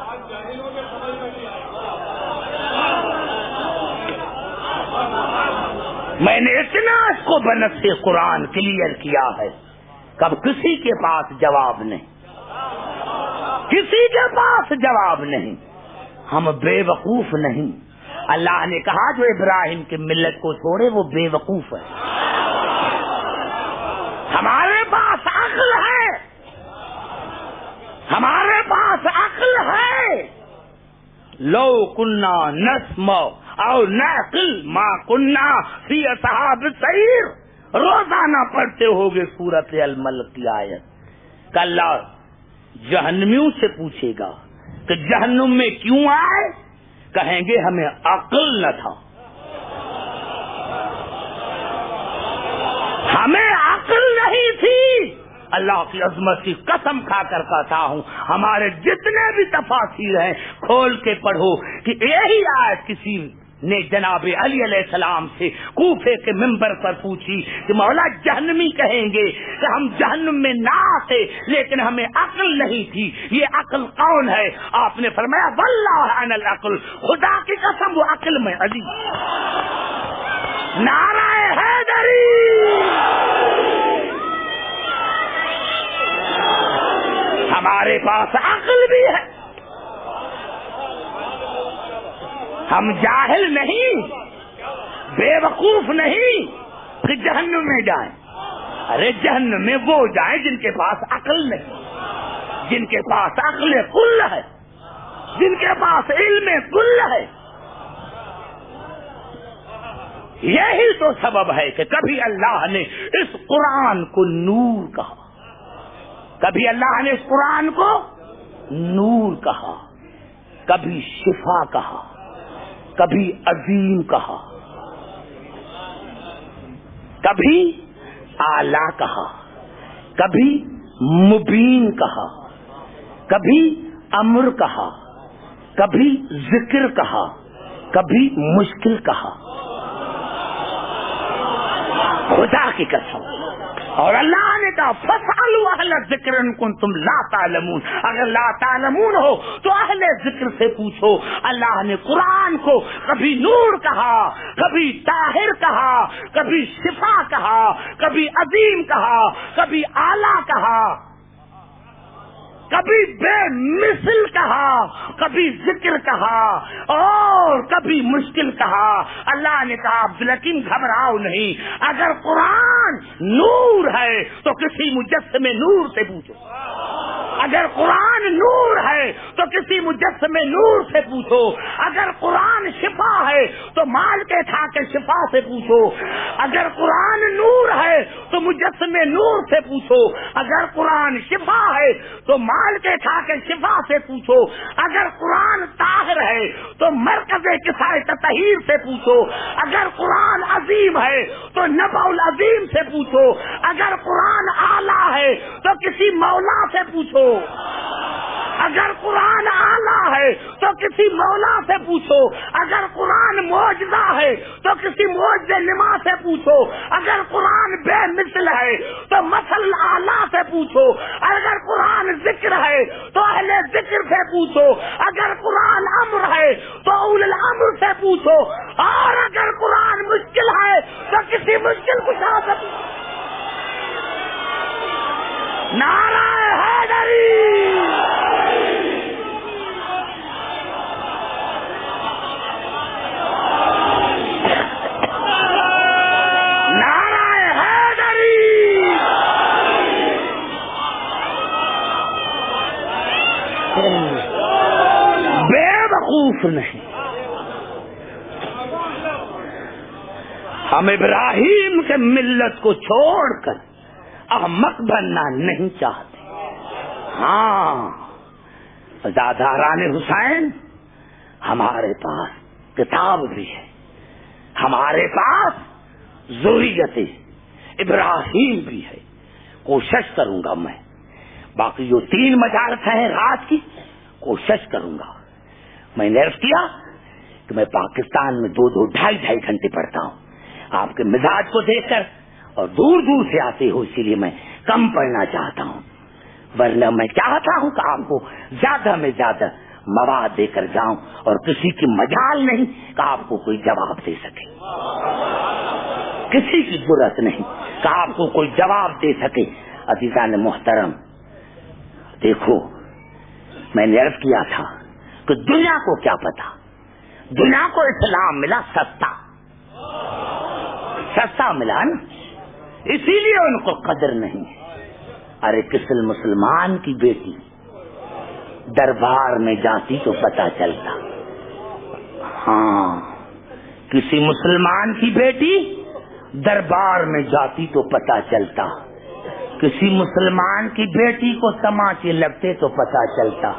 Speaker 1: میں نے اتنا اس کو بنفس قرآن کلیئر کیا ہے، کب کسی کے پاس جواب نہیں، کسی کے پاس جواب نہیں. ہم بے وقوف نہیں. اللہ نے کہا جو ابراہیم کی ملت کو چھوڑے وہ بے وقوف ہے. ہمارے پاس عقل ہے، ہمارے پاس عقل ہے. لو کننا نسمع او نعقل ما کننا فی اصحاب السعیر. روزانہ پڑھتے ہوگے سورت الملک کی آیت. کہ اللہ جہنمیوں سے پوچھے گا کہ جہنم میں کیوں آئے؟ کہیں گے ہمیں عقل نہ تھا، ہمیں عقل نہیں تھی. اللہ کی عظمت کی قسم کھا کر کہتا ہوں ہمارے جتنے بھی تفاسیر ہیں کھول کے پڑھو کہ یہی آیت کسی نے جناب علی علیہ السلام سے کوفے کے منبر پر پوچھی کہ مولا جہنمی کہیں گے کہ ہم جہنم میں نہ آتے لیکن ہمیں عقل نہیں تھی، یہ عقل کون ہے؟ آپ نے فرمایا واللہ انا العقل، خدا کی قسم وہ عقل میں علی. نعرہ حیدری. ہمارے پاس عقل بھی ہے، ہم جاہل نہیں، بے وقوف نہیں کہ جہنم میں جائیں. ارے جہنم میں وہ جائیں جن کے پاس عقل نہیں، جن کے پاس عقل کل ہے، جن کے پاس علم کل ہے. یہی تو سبب ہے کہ کبھی اللہ نے اس قرآن کو نور کہا، کبھی اللہ نے اس قرآن کو نور کہا. کبھی شفا کہا، کبھی عظیم کہا، کبھی اعلیٰ کہا، کبھی مبین کہا، کبھی امر کہا، کبھی ذکر کہا، کبھی مشکل کہا. خدا کی قسم. اور اللہ نے کہا فاسألوا اہل الذکر ان کنتم لا تعلمون، اگر لا تعلمون ہو تو اہل ذکر سے پوچھو. اللہ نے قرآن کو کبھی نور کہا، کبھی طاہر کہا، کبھی شفا کہا، کبھی عظیم کہا، کبھی اعلیٰ کہا، کبھی بے مثل کہا، کبھی ذکر کہا اور کبھی مشکل کہا. اللہ نے کہا عبدالحکیم گھبراؤ نہیں، اگر قرآن نور ہے تو کسی مجسمے نور سے پوچھو، اگر قرآن نور ہے تو کسی مجسمے نور سے پوچھو، اگر قرآن شفا ہے تو مال کے کھا کے شفا سے پوچھو، اگر قرآن نور ہے تو مجسمے نور سے پوچھو، اگر قرآن شفا ہے تو مال کے کھا کے شفا سے پوچھو، اگر قرآن طاہر ہے تو مرکز کسائے تطہیر سے پوچھو، اگر قرآن عظیم ہے تو نبع العظیم سے پوچھو، اگر قرآن اعلیٰ ہے تو کسی مولا سے پوچھو، اگر قرآن اعلیٰ ہے تو کسی مولا سے پوچھو، اگر قرآن معجزہ ہے تو کسی معجزہ نما سے پوچھو، اگر قرآن بے مثل ہے تو مثل اعلیٰ سے پوچھو، اگر قرآن ذکر ہے تو اہل ذکر سے پوچھو، اگر قرآن امر ہے تو اول الامر سے پوچھو، اور اگر قرآن مشکل ہے تو کسی مشکل کشا سے پوچھو. نعرہ حیدری. بے وقوف نہیں، ہم ابراہیم کے ملت کو چھوڑ کر احمق بننا نہیں چاہتے. ہاں زاداران حسین، ہمارے پاس کتاب بھی ہے، ہمارے پاس ذریت ابراہیم بھی ہے. کوشش کروں گا میں، باقی جو 3 مجالس ہیں رات کی کوشش کروں گا. میں نے عرض کیا کہ میں پاکستان میں 2-2 ڈھائی گھنٹے پڑھتا ہوں. آپ کے مزاج کو دیکھ کر اور دور دور سے آتے ہو اسی لیے میں کم پڑھنا چاہتا ہوں، ورنہ میں چاہتا ہوں کہ آپ کو زیادہ میں زیادہ مواد دے کر جاؤں اور کسی کی مجال نہیں کہ آپ کو کوئی جواب دے سکے، کسی کی ضرورت نہیں کہ آپ کو کوئی جواب دے سکے. عزیزان محترم، دیکھو میں نے عرض کیا تھا کہ دنیا کو کیا پتا، دنیا کو اسلام ملا سستا ملا نا، اسی لیے ان کو قدر نہیں. ارے کس مسلمان کی بیٹی دربار میں جاتی تو پتا چلتا. ہاں کسی مسلمان کی بیٹی دربار میں جاتی تو پتا چلتا، کسی مسلمان کی بیٹی کو تماچے لگتے تو پتا چلتا،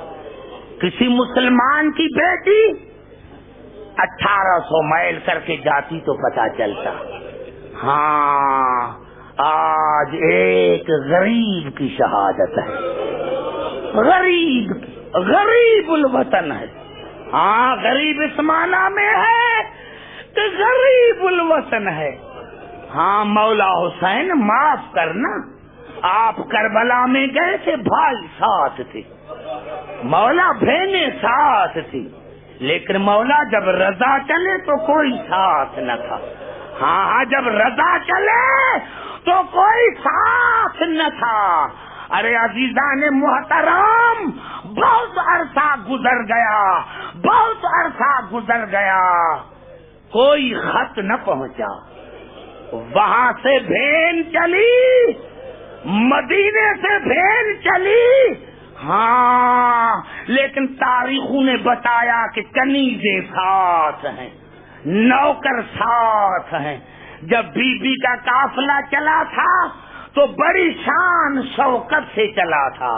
Speaker 1: کسی مسلمان کی بیٹی 1800 میل کر کے جاتی تو پتا چلتا. ہاں آج ایک غریب کی شہادت ہے، غریب الوطن ہے. ہاں غریب اس معنی میں ہے کہ غریب الوطن ہے. ہاں مولا حسین معاف کرنا، آپ کربلا میں گئے تھے، بھائی ساتھ تھے، مولا بہنیں ساتھ تھی، لیکن مولا جب رضا چلے تو کوئی ساتھ نہ تھا. ہاں جب رضا چلے تو کوئی ساتھ نہ تھا. ارے عزیزان محترم، بہت عرصہ گزر گیا، بہت عرصہ گزر گیا، کوئی خط نہ پہنچا. وہاں سے بھین چلی، مدینے سے بھین چلی. ہاں لیکن تاریخوں نے بتایا کہ کنیزیں ساتھ ہیں، نوکر ساتھ ہیں. جب بی بی کا قافلہ چلا تھا تو بڑی شان شوکت سے چلا تھا.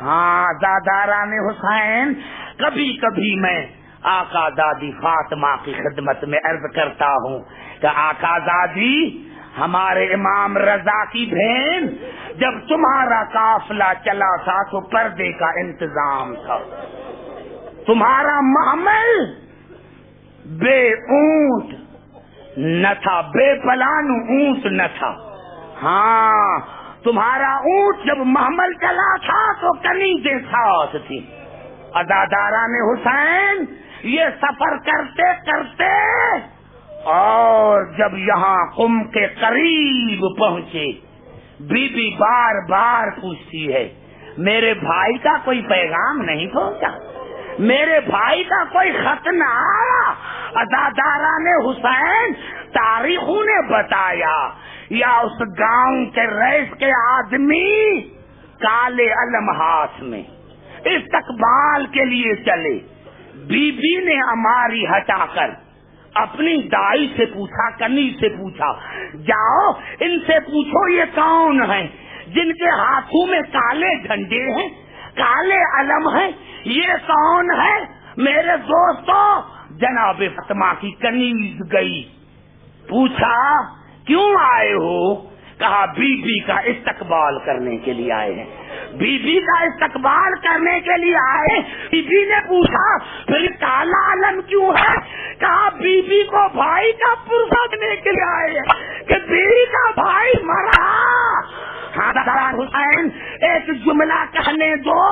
Speaker 1: ہاں زاداران حسین، کبھی کبھی میں آقا دادی فاطمہ کی خدمت میں عرض کرتا ہوں کہ آقا دادی ہمارے امام رضا کی بہن جب تمہارا قافلہ چلا تھا تو پردے کا انتظام تھا، تمہارا محمل بے اونٹ نہ تھا، بے پلانو اونٹ نہ تھا، ہاں تمہارا اونٹ جب محمل چلا تھا تو کنیزیں ساتھ تھی۔ عزاداران حسین یہ سفر کرتے کرتے اور جب یہاں قم کے قریب پہنچے، بی بی بار بار پوچھتی ہے میرے بھائی کا کوئی پیغام نہیں پہنچا، میرے بھائی کا کوئی خط نہ آیا۔ عزاداران حسین تاریخوں نے بتایا یا اس گاؤں کے رئیس کے آدمی کالے علم ہاتھ میں استقبال کے لیے چلے، بی بی نے ہماری ہٹا کر اپنی دائی سے پوچھا، کنی سے پوچھا، جاؤ ان سے پوچھو یہ کون ہیں جن کے ہاتھوں میں کالے جھنڈے ہیں، کالے علم ہیں، یہ کون ہے؟ میرے دوستو جناب فاطمہ کی کنیز گئی، پوچھا کیوں آئے ہو؟ کہا بی بی کا استقبال کرنے کے لیے آئے ہیں، بی بی کا استقبال کرنے کے لیے آئے۔ بی بی نے پوچھا پھر کالا علم کیوں ہے؟ کہا بی بی کو بھائی کا پرسہ دینے کے لیے آئے ہیں کہ بیوی کا بھائی مرا۔ حضرت حسین ایک جملہ کہنے دو،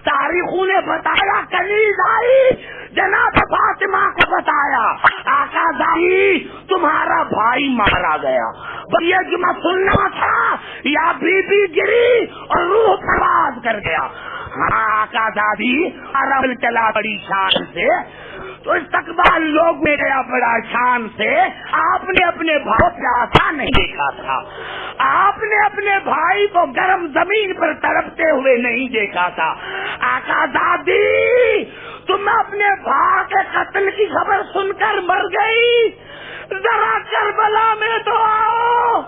Speaker 1: تاریخوں نے بتایا کنیز آئی، جناب فاطمہ کو بتایا آقا دائی تمہارا بھائی مارا گیا، یہ جملہ سننا تھا یا بی بی گری اور روح پرواز کر گیا؟ ہاں آقا دادی عرب چلا بڑی شان سے، تو استقبال لوگ میں گیا بڑا شان سے، آپ نے اپنے بھائی کو ایسا نہیں دیکھا تھا، آپ نے اپنے بھائی کو گرم زمین پر تڑپتے ہوئے نہیں دیکھا تھا۔ آقا دادی تم اپنے بھائی کے قتل کی خبر سن کر مر گئی، ذرا کربلا میں تو آؤ۔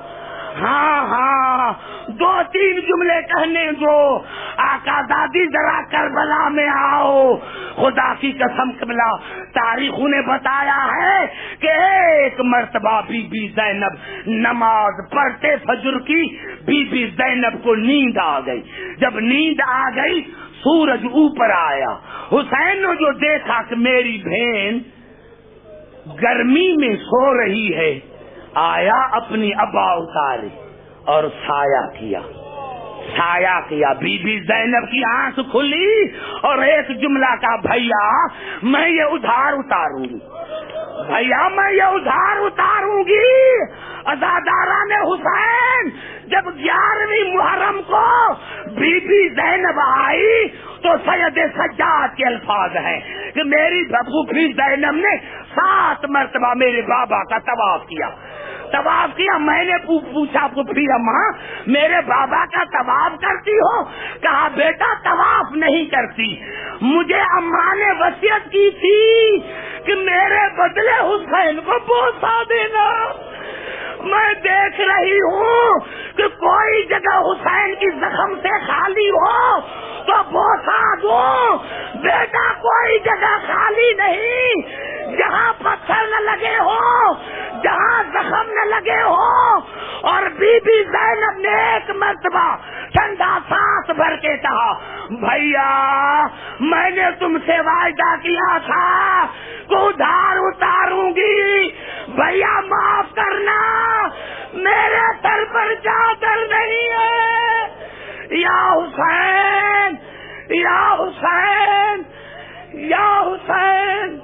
Speaker 1: ہاں ہاں دو تین جملے کہنے دو، آقا دادی ذرا کربلا میں آؤ۔ خدا کی قسم قبلہ تاریخوں نے بتایا ہے کہ ایک مرتبہ بی بی زینب نماز پڑھتے فجر کی، بی بی زینب کو نیند آ گئی، جب نیند آ گئی سورج اوپر آیا، حسین نے جو دیکھا کہ میری بہن گرمی میں سو رہی ہے، آیا اپنی ابا اتارے اور سایہ کیا، سایہ کیا، بی بی زینب کی آنکھ کھلی اور ایک جملہ کا بھیا میں یہ ادھار اتاروں گی، بھیا میں یہ ادھار اتاروں گی۔ عزاداران حسین جب 11ویں محرم کو بی بی زینب آئی تو سید سجاد کے الفاظ ہیں کہ میری پھوپھی زینب نے 7 مرتبہ میرے بابا کا طواف کیا، طواف کیا۔ میں نے پوچھا پھوپھی اماں میرے بابا کا طواف کرتی ہو؟ کہا بیٹا طواف نہیں کرتی، مجھے اماں نے وصیت کی تھی کہ میرے بدلے حسین کو بوسہ دینا۔ میں دیکھ رہی ہوں کہ کوئی جگہ حسین کی زخم سے خالی ہو تو بوسہ دو، بیٹا کوئی جگہ خالی نہیں، جہاں پتھر نہ لگے ہو، جہاں زخم نہ لگے ہو۔ اور بی بی زینب نے ایک مرتبہ ٹھنڈا سانس بھر کے کہا بھیا میں نے تم سے وعدہ کیا تھا کہ ادھار اتاروں گی، بھیا معاف کرنا، میرے سر پر چادر نہیں ہے۔ یا حسین یا حسین یا حسین۔